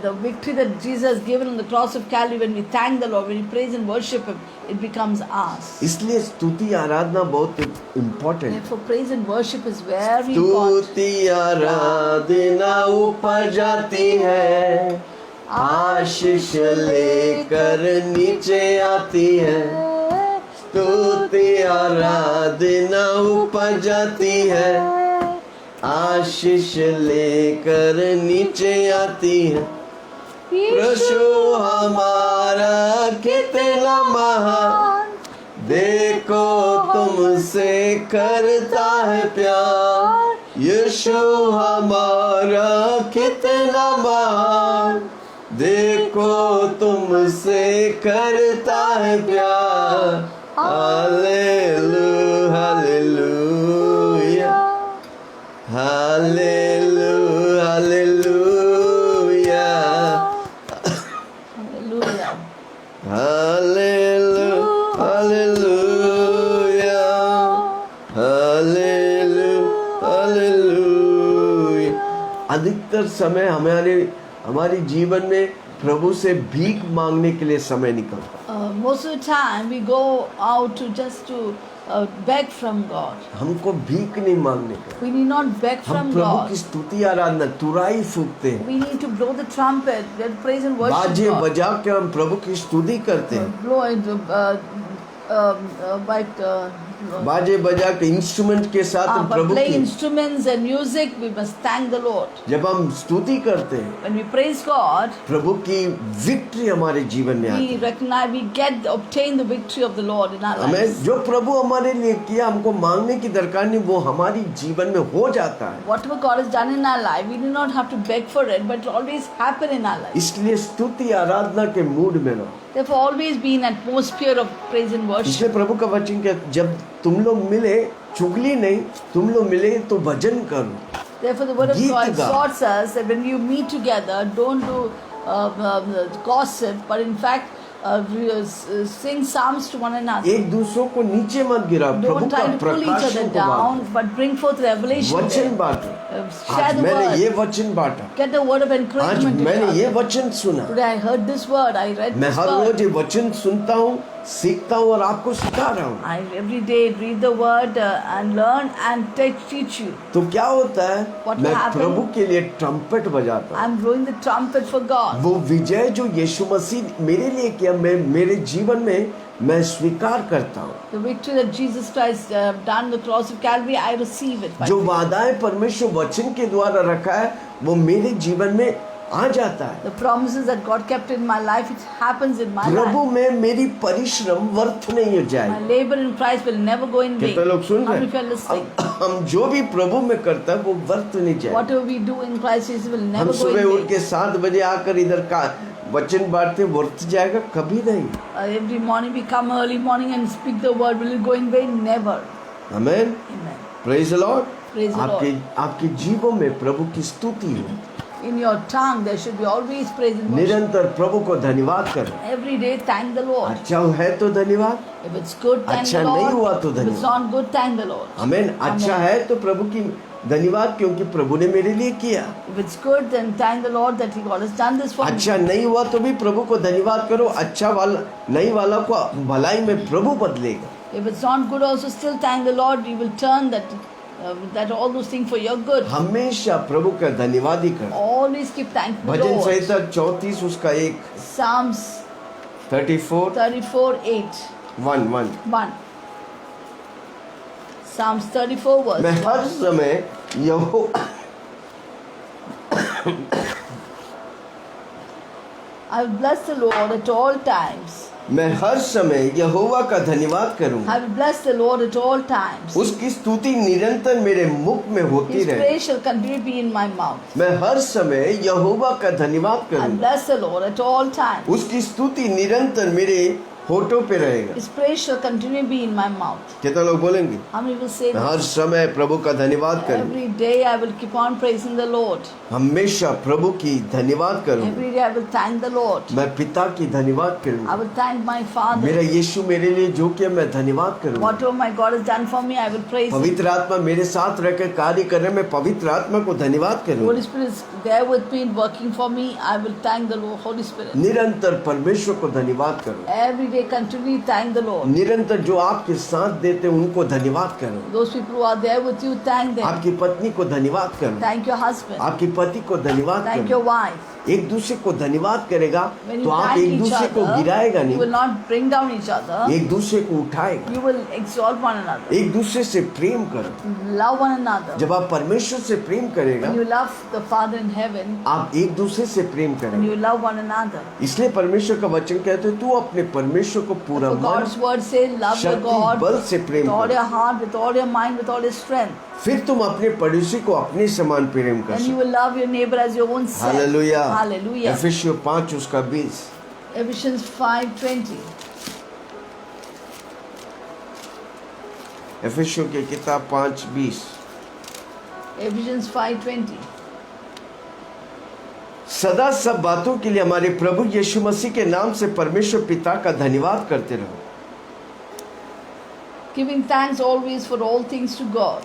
The victory that Jesus has given on the cross of Calvary, when we thank the Lord, when we praise and worship Him, it becomes ours. इसलिए स्तुति आराधना बहुत इम्पोर्टेंट है। Therefore, praise and worship is very important. स्तुति आराधना ऊपर जाती है, आशीष लेकर नीचे आती है। स्तुति आराधना ऊपर जाती है, आशीष लेकर नीचे आती है। प्रभु हमारा कितना महान, देखो तुमसे करता है प्यार। यीशु हमारा कितना महान, देखो तुमसे करता है प्यार। Hallelujah hallelujah hallelujah Hallelujah. Hallelujah hallelujah hallelujah hallelujah. अधिकतर समय हमारे जीवन में प्रभु से भीख मांगने के लिए समय निकलता है। Most of the time we go out to just to beg from God. हमको भीख नहीं मांगने का, We need not beg हम from प्रभु God. की स्तुति आराधना तुराई फूकते हैं, We need to blow the trumpet, let praise and worship बाजे God. बजा के हम प्रभु की स्तुति करते हैं। Blow it like बाजे बजा के इंस्ट्रूमेंट के साथ हम by प्रभु playing की, instruments and music, we must thank the Lord. जब हम स्तुति करते हैं, When we praise God, प्रभु की विक्ट्री हमारे जीवन में आती we है। recognize, we obtain the victory of the Lord in our हमें lives. जो प्रभु हमारे लिए किया, हमको मांगने की दरकार नहीं, वो हमारी जीवन में हो जाता है। Whatever God has done in our life, we do not have to beg for it, but it always happen in our life. इसलिए स्तुति आराधना के मूड में रहो। Therefore, always be in atmosphere of praise and worship. इसलिए प्रभु का वचन क्या, जब तुम लोग मिले, चुगली नहीं, तुम लोग मिले तो भजन करो। Therefore, the word of गीत God गा। exhorts us that when you meet together, don't do gossip, but in fact, sing psalms to one another. एक दूसरों को नीचे मत गिराओ, प्रभु Don't का try to pull each प्रकाशन other को बांटो, down, but bring forth revelation. वचन there. बांटो। Share आज the मैंने word. ये वचन बांटा, Get the word of आज encouragement to मैंने each ये other. वचन सुना। Today I heard this word, I read मैं this हर word. रोज ये वचन सुनता हूँ, सीखता हूँ और आपको सिखा रहा हूँ। I every day read the word and learn and teach you. तो क्या होता है, What will मैं happen? प्रभु के लिए ट्रम्पेट बजाता हूँ। I'm blowing the trumpet for God. वो विजय जो यीशु मसीह मेरे लिए किया, मैं मेरे जीवन में मैं स्वीकार करता हूँ। The victory that Jesus Christ done on the cross of Calvary, I receive it. by जो faith. वादाएं परमेश्वर वचन के द्वारा रखा है, वो मेरे जीवन में आ जाता है। The promises that God kept in my life, it happens in my Prabhu life. में मेरी परिश्रम व्यर्थ नहीं हो My जाएगी। labor in Christ will never go in vain. कितने लोग सुन How रहे many of you are हैं? listening? हम जो भी प्रभु में करता है वो व्यर्थ नहीं जाएगा। Whatever we do in Christ Jesus will हम never go सुबह in उठ vain. के 7 बजे आकर इधर का वचन बांटते, व्यर्थ जाएगा कभी नहीं। Every morning we come early morning and speak the word. Will it go in vain? Never. Amen, Amen. Praise the Lord. Praise the आपके Lord. आपके जीवों में प्रभु की स्तुति हो, In your tongue there should be always praise and worship. निरंतर प्रभु को धन्यवाद करो। Every day thank the Lord. अच्छा है तो धन्यवाद, If it's good, thank अच्छा the नहीं Lord. हुआ तो If it's धन्यवाद। not good, thank the Lord. आमेन। अच्छा Amen. है तो प्रभु की धन्यवाद, क्योंकि प्रभु ने मेरे लिए किया। If it's good, then thank the Lord that He God has done this for me. अच्छा नहीं हुआ तो भी प्रभु को धन्यवाद करो। अच्छा वाला नहीं वाला को भलाई में प्रभु बदलेगा। If it's not good, also still thank the Lord. He will turn that all those things for your good. हमेशा प्रभु का धन्यवाद ही करो। Always keep thanking the bhajan Lord. संहिता 34 उसका 1 Psalms 34 34:8. 1 Psalms 34 verse मैं हर 1. समय यहो I will bless the Lord at all times. मैं हर समय यहोवा का धन्यवाद करूंगा। I will bless the Lord at all times. उसकी स्तुति निरंतर मेरे मुख में होती His रहे। praise shall continue to be in my mouth. मैं हर समय यहोवा का धन्यवाद I करूंगा। bless the Lord at all times. उसकी स्तुति निरंतर मेरे होठों पे रहेगा। His praise shall continue to be in my mouth. कितना लोग बोलेंगे, How many will say मैं हर this? समय प्रभु का धन्यवाद करूंगा, Every day I will keep on praising the Lord. हमेशा प्रभु की धन्यवाद करूंगा। Every day I will thank the Lord. मैं पिता की धन्यवाद I करूंगा। will thank my Father. मेरा यीशु मेरे लिए जो किया मैं धन्यवाद करूंगा। Whatever my God has done for me, I will praise Him. पवित्र आत्मा मेरे साथ रहकर कार्य कर रहे, मैं पवित्र आत्मा को धन्यवाद Holy करूंगा। Spirit is there with me, working for me. I will thank the Lord, Holy Spirit. निरंतर परमेश्वर को धन्यवाद करूंगा। Every day continually thank the Lord. निरंतर जो आपके साथ देते हैं उनको धन्यवाद करो। Those people who are there with you, thank them. आपकी पत्नी को धन्यवाद करो, Thank your husband. आपकी पति को धन्यवाद Thank करो। your wife. एक दूसरे को धन्यवाद करेगा When you तो आप thank एक each दूसरे को गिराएगा other, you will नहीं, not bring down each other. एक दूसरे को उठाएगा। You will exalt one another. एक दूसरे से प्रेम करो। Love one another. जब आप परमेश्वर से प्रेम करेगा, When you love the Father in heaven, आप एक दूसरे से प्रेम when करेंगे। you love one another. इसलिए परमेश्वर का वचन कहते हैं, तू अपने परमेश्वर को पूरा For मन, God's word says, love your शक्ति, God बल से प्रेम with all करो, your heart, with all your mind, with all your strength. फिर तुम अपने पड़ोसी को अपने समान प्रेम कर Then you सकते। will love your neighbor as your own self. Hallelujah. Hallelujah. एफेसियों 5 उसका 20। Ephesians 5:20. एफेसियों की किताब 5:20। Ephesians 5:20. सदा सब बातों के लिए हमारे प्रभु यीशु मसीह के नाम से परमेश्वर पिता का धन्यवाद करते रहो। Giving thanks always for all things to God,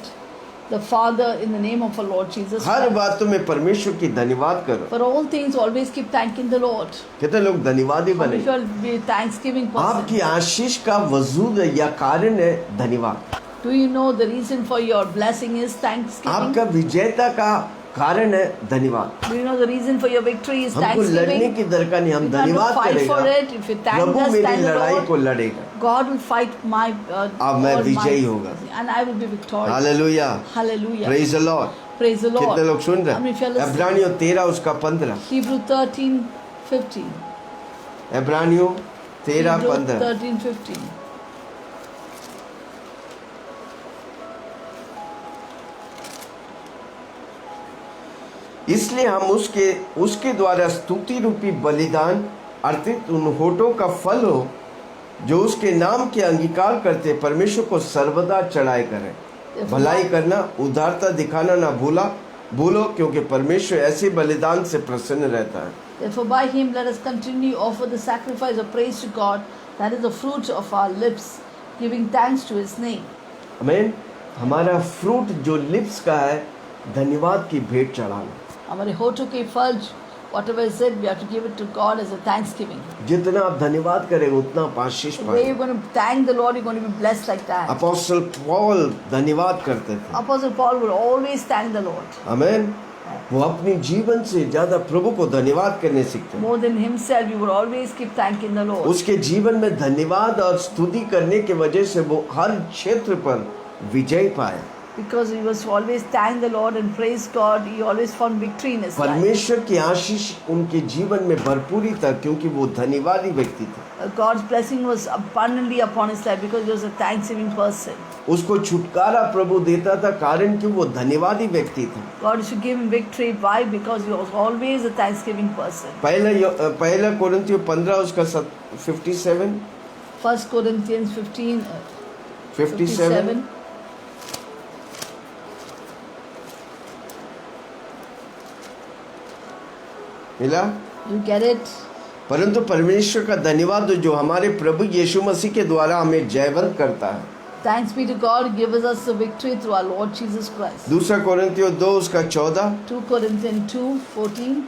the Father, in the name of our Lord Jesus her Christ. बातों में परमेश्वर की धन्यवाद करो। For all things, always keep thanking the Lord. कितने लोग धन्यवादी How बने? many shall be thanksgiving आपकी person? आशीष का वजूद या कारण है धन्यवाद। Do you know the reason for your blessing is thanksgiving? आपका विजेता का कारण है धन्यवाद। Do you know the reason for your victory is हमको लड़ने thanksgiving? की दरकार नहीं, हम You don't have धन्यवाद to fight for करेगा। it. If you thank Prabhu us, मेरी thank the लड़ाई को Lord. लड़ेगा। God will fight my अब मैं all विजयी my- होगा। and I will be victorious. Hallelujah, Hallelujah. Praise the Lord. Praise the Lord. कितने लोग सुन How many रहे fellows- हैं? इब्रानियों 13 उसका 15। Hebrew 13:15. इब्रानियों 13 Hebrew 15। 13:15. इसलिए हम उसके द्वारा स्तुति रूपी बलिदान अर्थात उन होठों का फल हो जो उसके नाम के अंगीकार करते परमेश्वर को सर्वदा चढ़ाए करें। भलाई करना, उदारता दिखाना ना भूलो, क्योंकि परमेश्वर ऐसे बलिदान से प्रसन्न रहता है। Therefore, by him let us continually offer the sacrifice of praise to God, that is the fruit of our lips, giving thanks to his name. आमीन। हमारा फ्रूट जो लिप्स का है, धन्यवाद की भेंट चढ़ाना। हमारे होठों के फल, whatever is it, we have to give it to God as a thanksgiving. जितना आप धन्यवाद करेंगे उतना आप आशीष The way पाएंगे। you're going to thank the Lord, you're going to be blessed like that. Apostle Paul धन्यवाद करते थे। Apostle Paul will always thank the Lord. आमीन। वो अपने जीवन से ज्यादा प्रभु को धन्यवाद करने सीखते हैं। More than himself, you will always keep thanking the Lord. उसके जीवन में धन्यवाद और स्तुति करने की वजह से वो हर क्षेत्र पर विजय पाए। Because he was always thank the Lord and praise God, he always found victory in his life. परमेश्वर की आशीष उनके जीवन में भरपूरी था क्योंकि वो धन्यवादी व्यक्ति थे। God's blessing was abundantly upon his life because he was a thanksgiving person. उसको छुटकारा प्रभु देता था कारण कि वो धन्यवादी व्यक्ति थे। God should give him victory. Why? Because he was always a thanksgiving person. पहला कोरिन्थियों 15 उसका 57 1 Corinthians 15, 57 मिला। You get it? परंतु परमेश्वर का धन्यवाद जो हमारे प्रभु यीशु मसीह के द्वारा हमें जयवंत करता है। Thanks be to God who gives us the victory through our Lord Jesus Christ. दूसरा कोरिन्थियों 2 उसका 14। 2 Corinthians 2:14.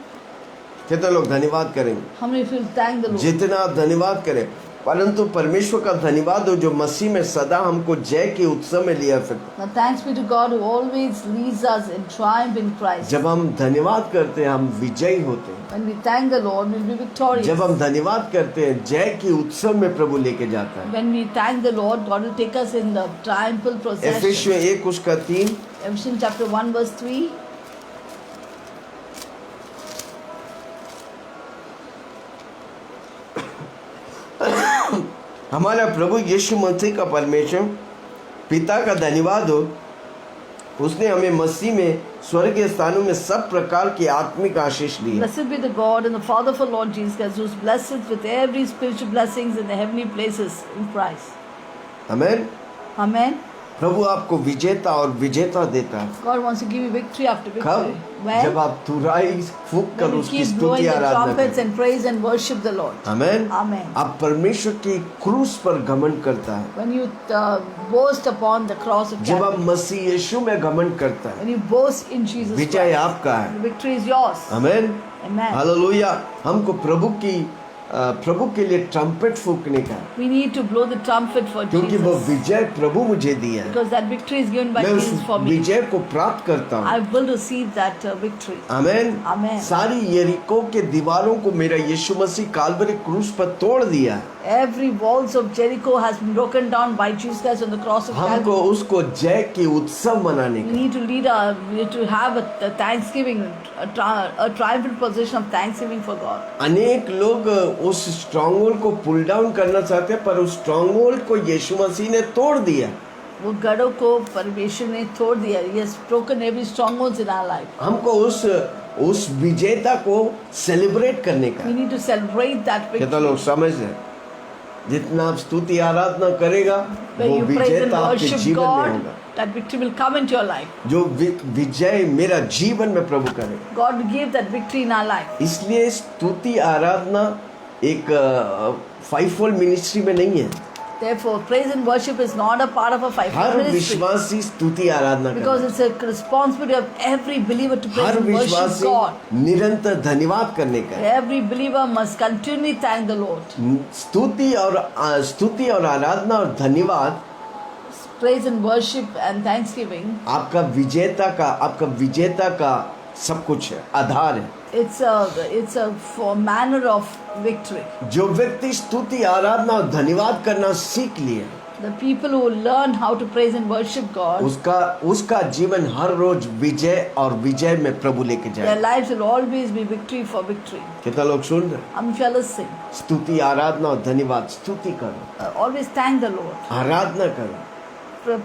कितने लोग धन्यवाद करेंगे? How many of you will thank the Lord? जितना आप धन्यवाद करें, परंतु परमेश्वर का धन्यवाद हो जो मसीह में सदा हमको जय के उत्सव में लिया फिरता। Now thanks be to God who always leads us in triumph in Christ. जब हम धन्यवाद करते हैं हम विजयी होते हैं। When we thank the Lord, we'll be victorious. जब हम धन्यवाद करते हैं जय के उत्सव में प्रभु लेके जाता है। When we thank the Lord, God will take us in the triumphal procession. एफेसियों 1 उसका 3। Ephesians chapter 1 verse 3. हमारा प्रभु यीशु मसीह का परमेश्वर पिता का धन्यवाद हो, उसने हमें मसीह में स्वर्गीय स्थानों में सब प्रकार की आत्मिक आशीष दी है। Blessed be the God and the Father of our Lord Jesus Christ, who is blessed with every spiritual blessings in the heavenly places in Christ. आमीन। Amen. प्रभु आपको विजेता और विजेता देता है। God wants to give you victory after victory. कब? When? जब आप तुरही फूंक कर When you उसकी keep स्तुति blowing the आराधना trumpets करें। and praise and worship the Lord. आमीन। Amen. आप परमेश्वर की क्रूस पर घमंड करता है। When you boast upon the cross of जब आप Calvary. मसीह यीशु में घमंड करता है, When you boast in Jesus Vijay Christ. आपका है। The victory is yours. आमीन। Amen. हालेलुया। हमको प्रभु की प्रभु के लिए ट्रम्पेट फूकने का, We need to blow the trumpet for क्योंकि वो Jesus. विजय प्रभु मुझे दिया है। Because that victory is given by मैं उस Jesus for me. विजय को प्राप्त करता हूँ। I will receive that victory. Amen. Amen. सारी यरीको के दीवारों को मेरा यीशु मसीह काल्वरी क्रूस पर तोड़ दिया है। Every walls of Jericho has been broken down by Jesus Christ on the cross of हमको Calvary. उसको जय की उत्सव मनाने We का, need to we need to have a thanksgiving, a triumphal position of thanksgiving for God. अनेक लोग उस स्ट्रॉन्गहोल्ड को पुल डाउन करना चाहते हैं, पर उस स्ट्रॉन्गहोल्ड को यीशु मसीह ने तोड़ दिया। वो गढ़ों को परमेश्वर ने तोड़ दिया. He has broken every strongholds in our life. हमको उस विजेता को सेलिब्रेट करने का। We need to celebrate that कितना victory. लोग समझ रहे हैं? जितना आप स्तुति आराधना करेगा, When वो you praise and विजेता आपके worship जीवन में God, होगा। that victory will come into your life. जो विजय मेरा जीवन में प्रभु करेगा। God gave that victory in our life. इसलिए स्तुति आराधना एक फाइव फोल्ड मिनिस्ट्री में नहीं है। Therefore, praise and worship is not a part of a her five-fold ministry. विश्वासी स्तुति आराधना Because करे। it's a responsibility of every believer to praise her and worship विश्वासी God. निरंतर धन्यवाद करने का है। Every believer must continually thank the Lord. स्तुति और आराधना और धन्यवाद Praise and worship and thanksgiving, आपका विजेता का सब कुछ है, आधार है। it's a for manner of victory. जो व्यक्ति स्तुति आराधना और धन्यवाद करना सीख लिए, The people who learn how to praise and worship God, उसका जीवन हर रोज विजय और विजय में प्रभु लेके their जाए। lives will always be victory for victory. कितना लोग सुन रहे? I'm jealous. स्तुति आराधना और धन्यवाद, स्तुति करो, Always thank the Lord. आराधना करो।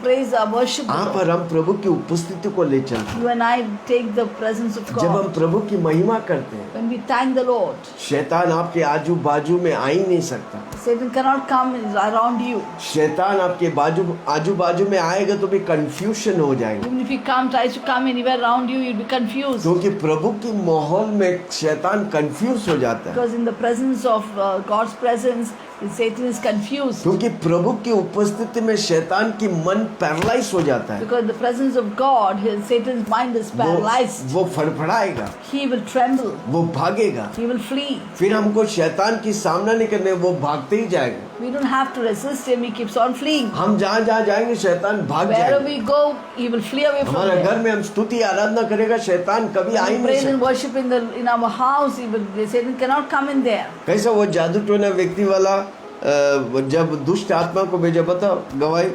Praise and worship the आप Lord. और हम प्रभु की उपस्थिति को ले चलते हैं। You and I take the presence of जब हम God. प्रभु की महिमा करते हैं, When we thank the Lord, शैतान आपके आजू बाजू में आ ही नहीं सकता। Satan cannot come around you. शैतान आपके आजू बाजू में आएगा तो भी कंफ्यूजन हो जाएगा, Even if he tries to come anywhere around you, you'll be confused. क्योंकि प्रभु की माहौल में शैतान कंफ्यूज हो जाता है। Because in the presence of God's presence, Satan is confused. क्योंकि प्रभु की उपस्थिति में शैतान की मन पैरालाइज हो जाता है। Because in the presence of God, Satan's mind is paralyzed. वो फड़फड़ाएगा, He will tremble. वो भागेगा, He will flee. फिर हमको शैतान की सामना नहीं करने, वो भागते ही जाएगा। We don't have to resist him. He keeps on fleeing. हम जहाँ जाएंगे शैतान भाग Wherever जाएगा। we go, he will flee away from हमारे घर there. में हम स्तुति आराधना करेगा, शैतान कभी आ ही When we नहीं praise and सकता। worship in our house, Satan cannot come in there. कैसा वो जादू टोना व्यक्ति वाला जब दुष्ट आत्मा को भेजा, बताओ गवाही,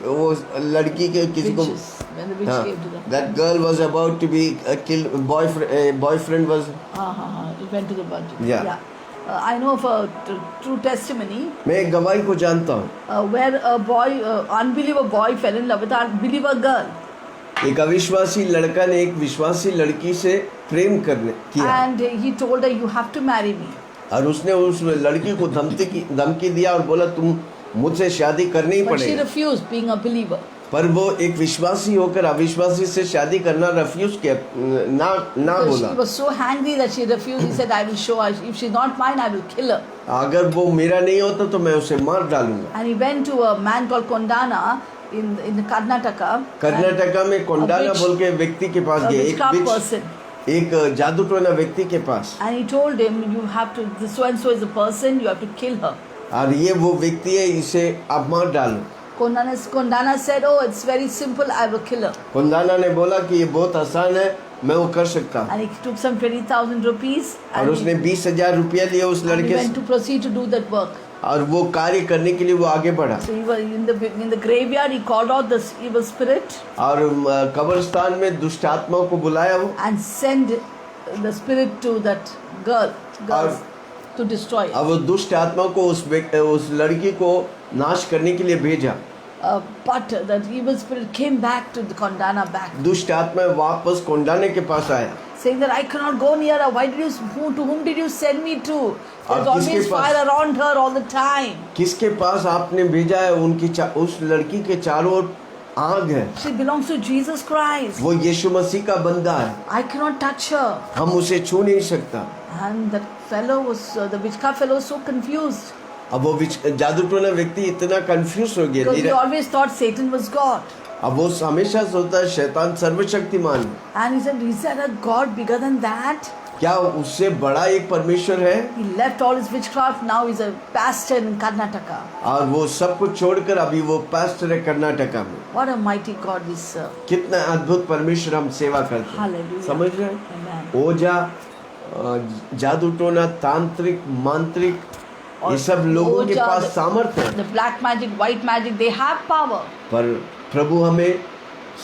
वो लड़की के किसी को, Witches, when the witch came to them. that girl was about to be killed, boyfriend was, It went to the budget. Yeah. I know of a true testimony मैं एक गवाही को जानता हूँ। where a unbeliever boy fell in love with an unbeliever girl. एक अविश्वासी लड़का ने एक विश्वासी लड़की से प्रेम करने किया, And he told her, you have to marry me. और उसने उस लड़की को धमकी दिया और बोला तुम मुझसे शादी करनी ही But she पड़ेगी। refused, being a believer. पर वो एक विश्वासी होकर अविश्वासी से शादी करना रिफ्यूज किया, ना Because बोला। she was so angry that she refused. He said, I will show her. If she's not mine, I will kill her. अगर वो मेरा नहीं होता तो मैं उसे मार डालूंगा। And he went to a man called Kondana in Karnataka. Karnataka में कोंडाना witch- बोल के व्यक्ति के पास A गए, witchcraft person. एक जादू टोना व्यक्ति के पास, And he told him, you have to, this so and so is a person, you have to kill her. और ये वो व्यक्ति है, इसे आप मार डालो। Kondana said, oh, it's very simple, I will kill her. Kondana ने बोला कि ये बहुत आसान है, मैं वो कर सकता हूँ, And he took some 20,000 rupees और and उसने 20,000 रुपया लिए उस he लड़के went से, to proceed to do that work. और वो कार्य करने के लिए वो आगे बढ़ा, So he was in the graveyard, he called out the evil spirit और कब्रिस्तान में दुष्ट आत्माओं को बुलाया वो, and sent the spirit to that girl to destroy अब her. वो दुष्ट आत्माओं को उस लड़की को नाश करने के लिए भेजा। But that evil spirit came back to the Kondana back, दुष्ट आत्मा वापस कोंडाने के पास आया, saying that I cannot go near her. Why did you? To whom did you send me to? There's और किसके always pass? fire around her all the time. किसके पास आपने भेजा है? उस लड़की के चारों ओर आग है, She belongs to Jesus Christ. वो यीशु मसीह का बंदा है, I cannot touch her. हम उसे छू नहीं सकता। And that fellow was the witchcraft fellow was so confused अब वो जादू टोना व्यक्ति इतना कंफ्यूज हो गया, because he always thought Satan was God. अब वो हमेशा सोचता है शैतान सर्वशक्तिमान है, And he said, is there a God bigger than that? क्या उससे बड़ा एक परमेश्वर है? He left all his witchcraft. Now he's a pastor in Karnataka. और वो सब कुछ छोड़कर अभी वो पास्टर है कर्नाटका में। What a mighty God we serve. कितना अद्भुत परमेश्वर हम सेवा करते हैं। Hallelujah. समझ रहे हैं? Amen. ओझा, जादू टोना, तांत्रिक, मांत्रिक, ये सब लोगों के ओझा, पास सामर्थ्य है, The black magic, white magic, they have power. पर प्रभु हमें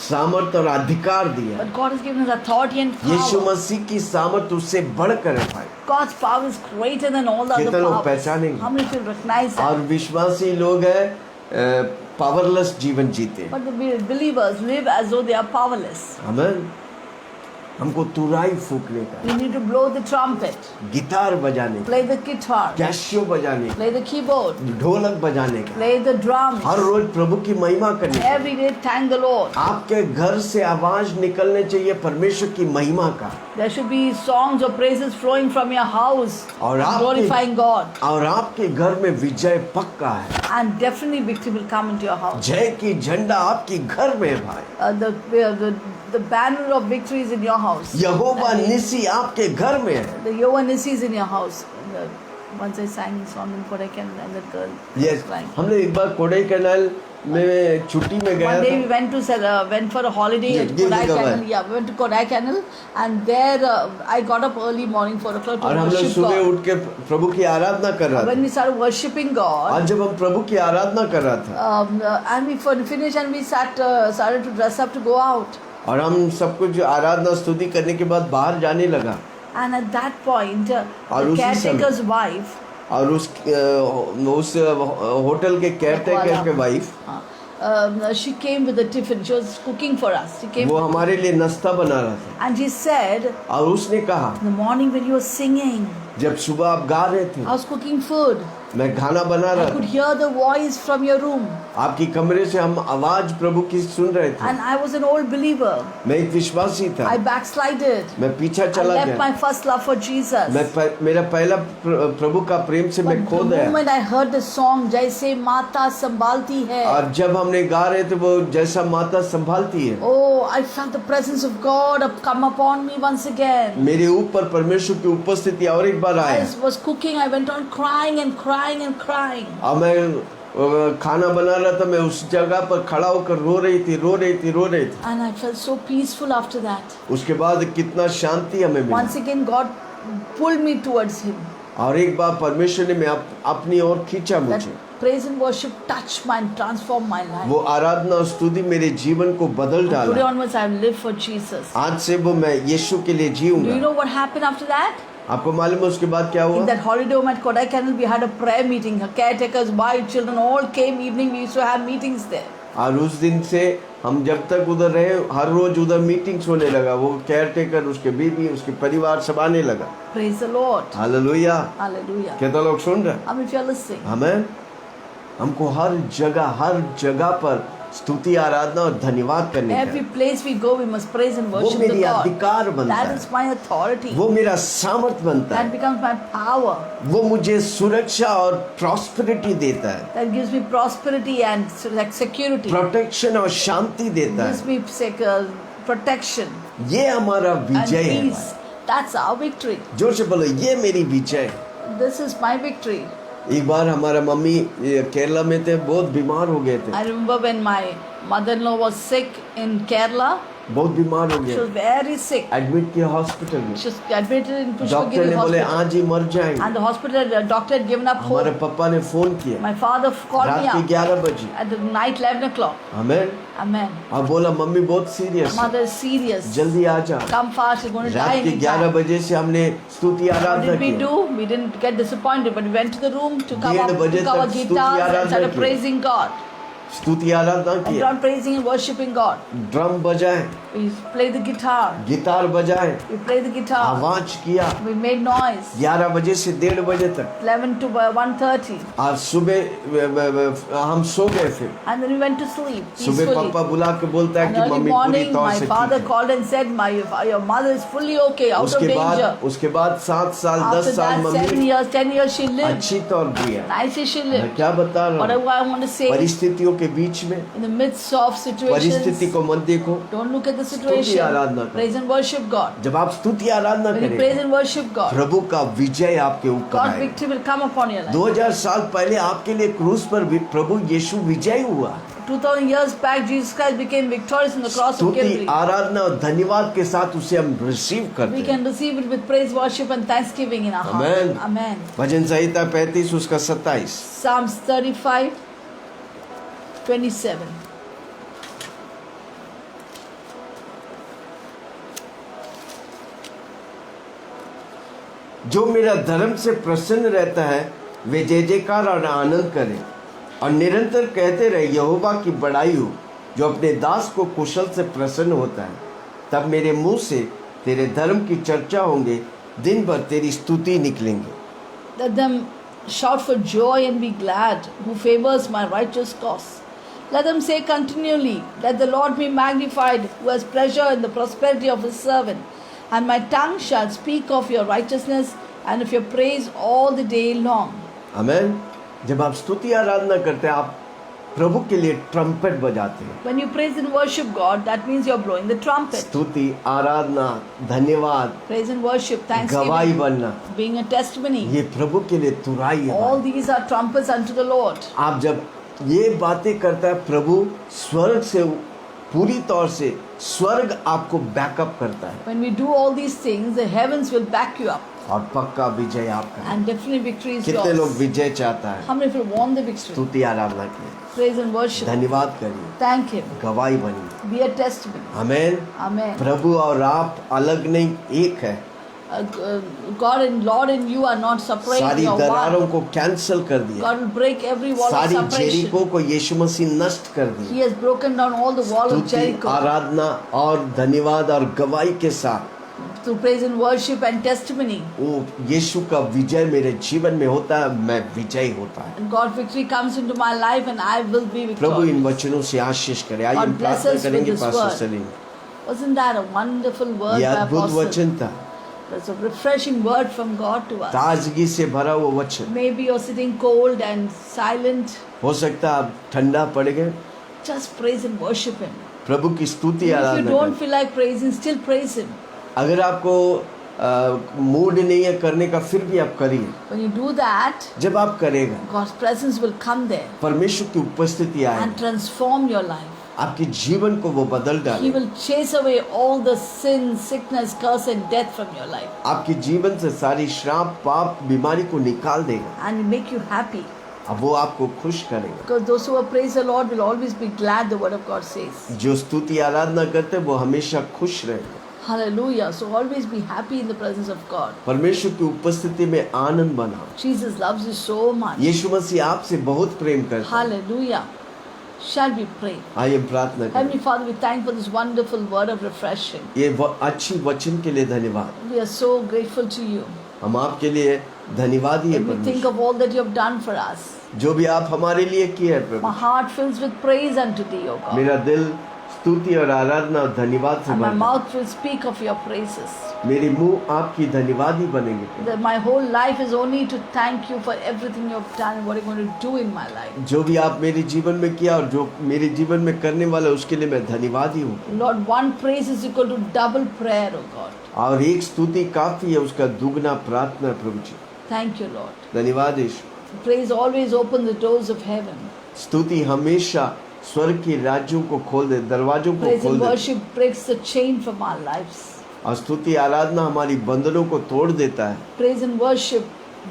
सामर्थ्य और अधिकार दिया। But God has given us authority and Yeshu power. मसीह की सामर्थ्य उससे बढ़कर है भाई। God's power is greater than all the कितने other लोग powers. पहचानेंगे? How many people recognize that? और विश्वासी लोग हैं पावरलेस जीवन जीते। But the believers live as though they are powerless. आमीन। हमको तुराई फूकने का, We need to blow the trumpet, guitar बजाने का, play the guitar, कैशियो बजाने का, play the keyboard, ढोलक बजाने का, play the drums. हर रोज प्रभु की महिमा करने का। Every day thank the Lord. आपके घर से आवाज निकलने चाहिए परमेश्वर की महिमा का। There should be songs or praises flowing from your house, और आपके- glorifying God. और आपके घर में विजय पक्का है। And definitely victory will come into your house. जय की झंडा आपके घर में है भाई। The banner of victory is in your house. यहोवा निसी आपके घर में है। The Yehovah Nissi is in your house. Once I sang a song in Kodaikanal and that girl yes, was crying. हमने एक बार कोडाईकनाल में छुट्टी में गया One day we था। went for a holiday Yeah, at give the Kodaikanal. cover. Yeah, we went to Kodaikanal and there I got up early morning 4 o'clock to और हम लोग worship सुबह God. उठ के प्रभु की आराधना कर रहा When था। we started worshiping God, आज जब हम प्रभु की आराधना कर रहा था and we finished and we started to dress up to go out. और हम सब कुछ आराधना स्तुति करने के बाद बाहर जाने लगा, And at that point, और the उसी caretaker's wife, और उस होटल के केयरटेकर के wife she came with a tiffin. She was cooking for us. She came वो हमारे लिए नाश्ता बना रहा था। and she said, और उसने कहा, in the morning when you were singing, जब सुबह आप गा रहे थे, I was cooking food. मैं खाना बना I रहा could था, hear the voice from your room. आपकी कमरे से हम आवाज प्रभु की सुन रहे थे। And I was an old believer. मैं एक विश्वासी था, I backslided. मैं पीछा I चला left गया, my first love for Jesus. मेरा पहला प्रभु का प्रेम से मैं But खो the गया। moment I heard the song, जैसे माता संभालती है, और जब हमने गा रहे थे वो जैसा माता संभालती है, oh, I felt the presence of God come upon me once again. मेरे ऊपर परमेश्वर की उपस्थिति और एक बार I आया। was cooking. I went on crying and crying and crying. अब मैं खाना बना रहा था, मैं उस जगह पर खड़ा होकर रो रही थी। And I felt so peaceful after that. उसके बाद कितना शांति हमें Once मिली। again, God pulled me towards Him. और एक बार परमेश्वर ने मैं अपनी ओर खींचा That मुझे। praise and worship touched my and transformed my life. वो आराधना और स्तुति मेरे जीवन को बदल Today डाला। onwards, I live for Jesus. आज से वो मैं यीशु के लिए Do you जीऊंगा। know what happened after that? आपको मालूम है उसके बाद क्या In हुआ? that holiday home at Kodaikanal, we had a prayer meeting. Her caretakers, wife, children, all came evening. We used to have meetings there. और उस दिन से हम जब तक उधर रहे, हर रोज उधर मीटिंग्स होने लगा। वो केयरटेकर, उसके बीवी, उसके परिवार सब आने लगा। Praise the Lord. Hallelujah. Hallelujah. कितना लोग सुन रहे हैं? How many of you are listening? हमें हमको हर जगह पर स्तुति आराधना और धन्यवाद करने Every का, place we go, we must praise and वो worship the मेरी God. अधिकार बनता That है, is my authority. वो मेरा सामर्थ बनता That है, becomes my power. वो मुझे सुरक्षा और प्रॉस्पेरिटी देता है, That gives me prosperity and like security. Protection और शांति देता Gives है। me protection ये हमारा and विजय है peace. भाई। That's our victory. जोर से बोलो, ये मेरी विजय। This is my victory. एक बार हमारा मम्मी केरला में थे, बहुत बीमार हो गए थे, I remember when my mother-in-law was sick in Kerala. बहुत बीमार हो She गए, was very sick. एडमिट किया हॉस्पिटल में। She was admitted in doctor Pushpagiri ने बोले hospital. आज ही मर जाएंगे। And the hospital, the doctor had given up हमारे hope. पापा ने फोन किया My father called रात me के up 11 बजे, at the night 11 o'clock. हमें Amen. और बोला मम्मी बहुत सीरियस, Mother is serious. जल्दी आ जा। Come fast, you're going to die रात के any 11 time. बजे से हमने स्तुति What आराधना did we की। do? We didn't get disappointed, but we went to the room to come 1:30 up, बजे took our तक स्तुति guitars and आराधना started की। praising God. स्तुति आराधना And किया, God praising and worshipping God. Drum बजाए, We played the guitar. Guitar बजाए, We played the guitar. आवाज किया। We made noise. 11 बजे से 1:30 बजे तक 11 to 1:30. आज सुबह हम सो गए। फिर And then we went to sleep सुबह peacefully. पापा बुला के बोलता है And कि early मम्मी पूरी morning, तौर my से father ठीक है। called and said, your mother is fully okay, out of danger. उसके बाद 7 साल 10 After साल that, 10 years she lived. अच्छी तौर दिया। Nicely she मैं lived. क्या बता रहा What हूँ, I want to say, परिस्थितियों के बीच में In the midst of परिस्थिति situations, को मत देखो। don't look at the स्तुति आराधना situation. करो। Praise and worship God. जब आप स्तुति आराधना When you praise करेंगे, and worship God, प्रभु का विजय आपके ऊपर God's आएगा। victory will come upon your life. 2000 साल पहले आपके लिए क्रूस पर भी प्रभु यीशु विजयी हुआ। 2000 years back, Jesus Christ became victorious on the cross of स्तुति Calvary. आराधना और धन्यवाद के साथ उसे हम रिसीव We करते हैं। can receive it with praise, worship, and thanksgiving in our heart. Amen. Amen. भजन संहिता 35 उसका 27। Psalms 35, 27. जो मेरा धर्म से प्रसन्न रहता है वे जय जयकार और आनंद करें और निरंतर कहते रहे यहोवा की बड़ाई हो। जो अपने दास को कुशल से प्रसन्न होता है, तब मेरे मुंह से तेरे धर्म की चर्चा होंगे, दिन भर तेरी स्तुति निकलेंगे। Let them shout for joy and be glad, who favors my righteous cause. Let them say continually, let the Lord be magnified, who has pleasure in the prosperity of his servant. And my tongue shall speak of your righteousness and of your praise all the day long. आमेन। जब आप स्तुति आराधना करते हैं, आप प्रभु के लिए trumpet बजाते हैं। When you praise and worship God, that means you're blowing the trumpet. स्तुति आराधना धन्यवाद Praise and worship, गवाही thanksgiving, बनना, being a testimony. ये प्रभु के लिए तुराई है। All these are trumpets unto the Lord. आप जब ये बातें करता है, प्रभु स्वर्ग से पूरी तौर से स्वर्ग आपको बैकअप करता है When we do all these things, the heavens will back you up. और पक्का विजय आपका है। And definitely victory is कितने लोग yours. विजय चाहता है? How many people want the victory? स्तुति आराधना की, Praise and worship. धन्यवाद करिए, Thank Him. गवाही बनिए। Be a testimony. Amen. Amen. प्रभु और आप अलग नहीं, एक है। God and Lord and you are not separate. सारी You are दरारों one. को कैंसल कर दिया, God will break every wall of सारी separation. जेरिको को यीशु मसीह नष्ट कर He दिया। has broken down all the wall of स्तुति Jericho. आराधना और धन्यवाद और गवाही के साथ Through praise and worship and testimony. वो यीशु का विजय मेरे जीवन में होता है, मैं विजयी होता है। And God's victory comes into my life and I will be Prabhu in victorious. वचनों से आशीष करे। आइए God हम bless प्रार्थना us with करेंगे this pastor word. Salim. Wasn't that a wonderful word ये by अद्भुत Apostle? वचन था, That's a refreshing word from God to us. ताजगी से भरा वो वचन। Maybe you're sitting cold and silent. हो सकता है आप ठंडा पड़ गए, Just praise and worship Him. प्रभु की स्तुति If you आराधना don't करें। feel like praising, still praise Him. अगर आपको मूड नहीं है करने का, फिर भी आप करिए। When you do that, जब आप करेगा, God's presence will come there परमेश्वर की उपस्थिति and आएगी, transform your life. आपके जीवन को वो बदल He डालेगा। will chase away all the sin, sickness, curse and death from your life आपके जीवन से सारी श्राप, पाप, बीमारी को निकाल देगा। and make you happy. अब वो आपको खुश करेगा। Because those who praise the Lord will always be glad, the word of God says. जो स्तुति आराधना करते हैं वो हमेशा खुश रहेगा। Hallelujah. So always be happy in the presence of God. परमेश्वर की उपस्थिति में आनंद बनाओ। Jesus loves you so much. यीशु मसीह आपसे बहुत प्रेम करता है। Hallelujah. Shall we pray? आइए हम प्रार्थना करें। Heavenly Father, we thank for this wonderful word of refreshing. ये अच्छी वचन के लिए धन्यवाद। We are so grateful to you. हम आपके लिए धन्यवादी है And we think परमेश्वर, of all that you have done for us. जो भी आप हमारे लिए किए हैं My Prabhu. heart fills with praise unto thee, O God. मेरा दिल स्तुति और आराधना और धन्यवाद से And my भर mouth will speak of your praises. मेरी मुंह आपकी धन्यवादी बनेंगे प्रभु। That my whole life is only to thank you for everything you have done and what you're going to do in my life. जो भी आप मेरे जीवन में किया और जो मेरे जीवन में करने वाला है, उसके लिए मैं धन्यवादी हूँ। Lord, one praise is equal to double prayer, O God. और एक स्तुति काफी है, उसका दुगना प्रार्थना प्रभु जी। Thank you, Lord. धन्यवाद यीशु। Praise always opens the doors of heaven. स्तुति हमेशा स्वर्ग के राज्यों को खोल दे, दरवाजों को Praise खोल and they. worship breaks the chain from our lives. और स्तुति आराधना हमारी बंधनों को तोड़ देता है। Praise and worship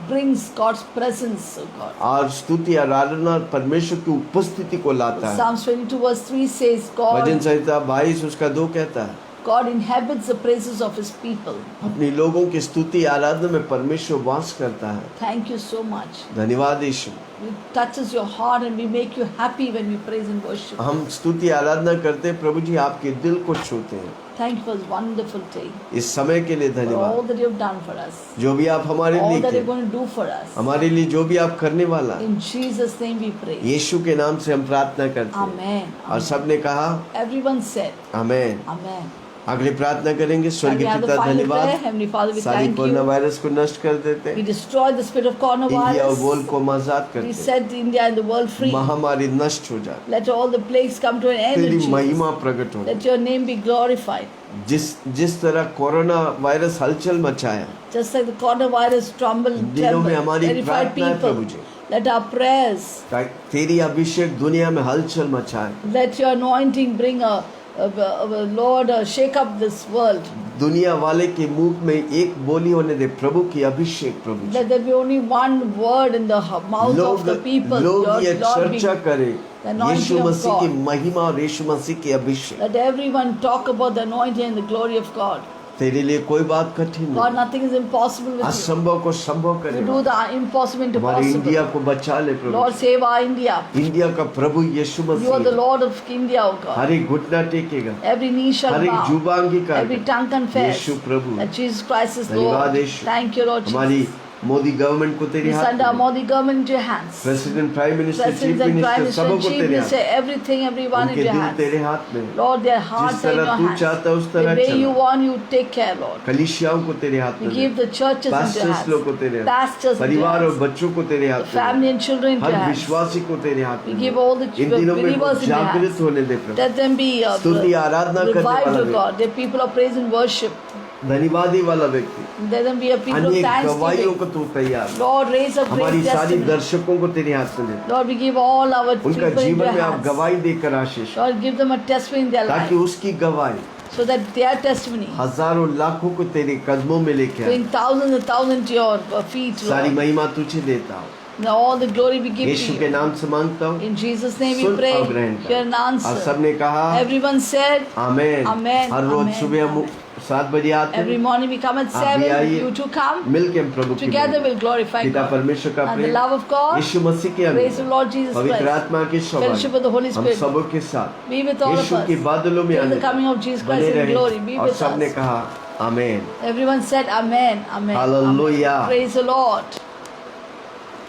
brings God's presence, O God. और स्तुति आराधना परमेश्वर की उपस्थिति को लाता है। Psalms 22 verse 3 says, भजन God, संहिता 22 उसका 2 कहता है, God inhabits the praises of His people. अपनी लोगों की स्तुति आराधना में परमेश्वर वास करता है। Thank you so much. धन्यवाद यीशु। It touches your heart and we make you happy when we praise and worship. हम स्तुति आराधना करते हैं, प्रभु जी आपके दिल को छूते हैं। Thank you for this wonderful day. इस समय के लिए For all धन्यवाद। that you have done for us. जो भी आप हमारे All लिए that you're किए, going to do for us. हमारे लिए जो भी आप करने वाला है, In Jesus' name we pray. यीशु के नाम से हम प्रार्थना करते हैं। Amen. और सबने कहा Everyone said, आमेन। Amen. अगली प्रार्थना करेंगे। And we स्वर्गीय have the पिता final prayer. धन्यवाद, Heavenly Father, we सारी thank कोरोना you. वायरस को नष्ट कर देते, We destroy the spirit of India और coronavirus. वर्ल्ड को हम आजाद We करते, set India and the world free. महामारी नष्ट हो जाए, Let all the plagues come to an end in तेरी Jesus. महिमा प्रकट हो। Let your name be glorified. जिस तरह कोरोना वायरस हलचल मचाया, Just like the coronavirus दिनों में हमारी terrified प्रार्थना है प्रभु people. Ji, Let our prayers, तेरी अभिषेक दुनिया में हलचल मचाए, let your anointing bring Lord, shake up this world. दुनिया वाले के मुंह में एक बोली होने दे, प्रभु की अभिषेक प्रभु जी। Let there be only one word in the mouth of the people. लोग ये Lord, चर्चा करे the anointing यीशु of मसीह की God. महिमा और यीशु मसीह की अभिषेक। Let everyone talk about the anointing and the glory of God. तेरे लिए कोई बात कठिन God, नहीं, nothing is impossible with you. असंभव को संभव You करे। do the impossible into हमारे इंडिया possible. को बचा ले प्रभु Lord, जी। save our India. इंडिया का प्रभु यीशु You are the Masih Lord of India, O God. हर एक घुटना टेकेगा, Every knee shall हर एक bow. जुबान अंगीकार Every करे, tongue confess यीशु प्रभु। that Jesus Christ is धन्यवाद Lord. यीशु। Thank you, Lord हमारी Jesus. मोदी गवर्नमेंट को तेरे We हाथ send our में, Modi government into your hands. President, prime minister, chief Presidents and Prime minister Minister, सबको Chief तेरे हाथ, Minister, everything, everyone उनके into your दिल hands. तेरे हाथ में। Lord, their hearts are in तरह your तू hands. चाहता है, उस The तरह way चला। you want, you take care, Lord. कलीसियाओं को तेरे हाथ We में give they, the churches into your pastors लोग को hands. तेरे हाथ, Pastors into your परिवार और hands. बच्चों को तेरे The हाथ में family they, and children into her your hands. विश्वासी को तेरे हाथ We में give दे। all the इन दिनों में वो believers in your जागृत hands. होने दे प्रभु। Let them be स्तुति आराधना करने revived, वाला O व्यक्ति, God. Their people of praise and worship. धन्यवादी वाला व्यक्ति, Let them be a people of अनेक गवाहियों thanksgiving. को तू तैयार, Lord, raise up हमारी great सारी testimony. दर्शकों को तेरे हाथ में दे, Lord, we give all our उनका people into जीवन your में आप hands. गवाही देकर आशीष, Lord, give them a testimony in their ताकि life, उसकी गवाही so that their testimony हजारों लाखों को तेरे कदमों में लेके आए। bring thousands and thousands to your feet, सारी Lord. महिमा तुझे देता हूँ, Now all the glory we give Yeshu to के you. नाम से मांगता हूँ, In Jesus' name we soon pray. और ग्रहण Hear an कर। और answer. सबने कहा Everyone said, आमेन। Amen, हर रोज amen, सुबह हम amen. 7 बजे आते every हैं, morning we come at आप भी 7. आइए। You too come. मिलके हम प्रभु की Together महिमा, we'll glorify पिता God. परमेश्वर का And the Prem, love of God, यीशु मसीह के grace of अनुग्रह, Lord Jesus पवित्र Christ, आत्मा के fellowship of the Holy हम Spirit, सबों के साथ be with all of Yeshu us. के बादलों में Till आने the coming of Jesus बने Christ in रहे। glory, be और with सबने us. कहा आमेन। Everyone said Amen, Amen. Hallelujah. Amen. Praise the Lord.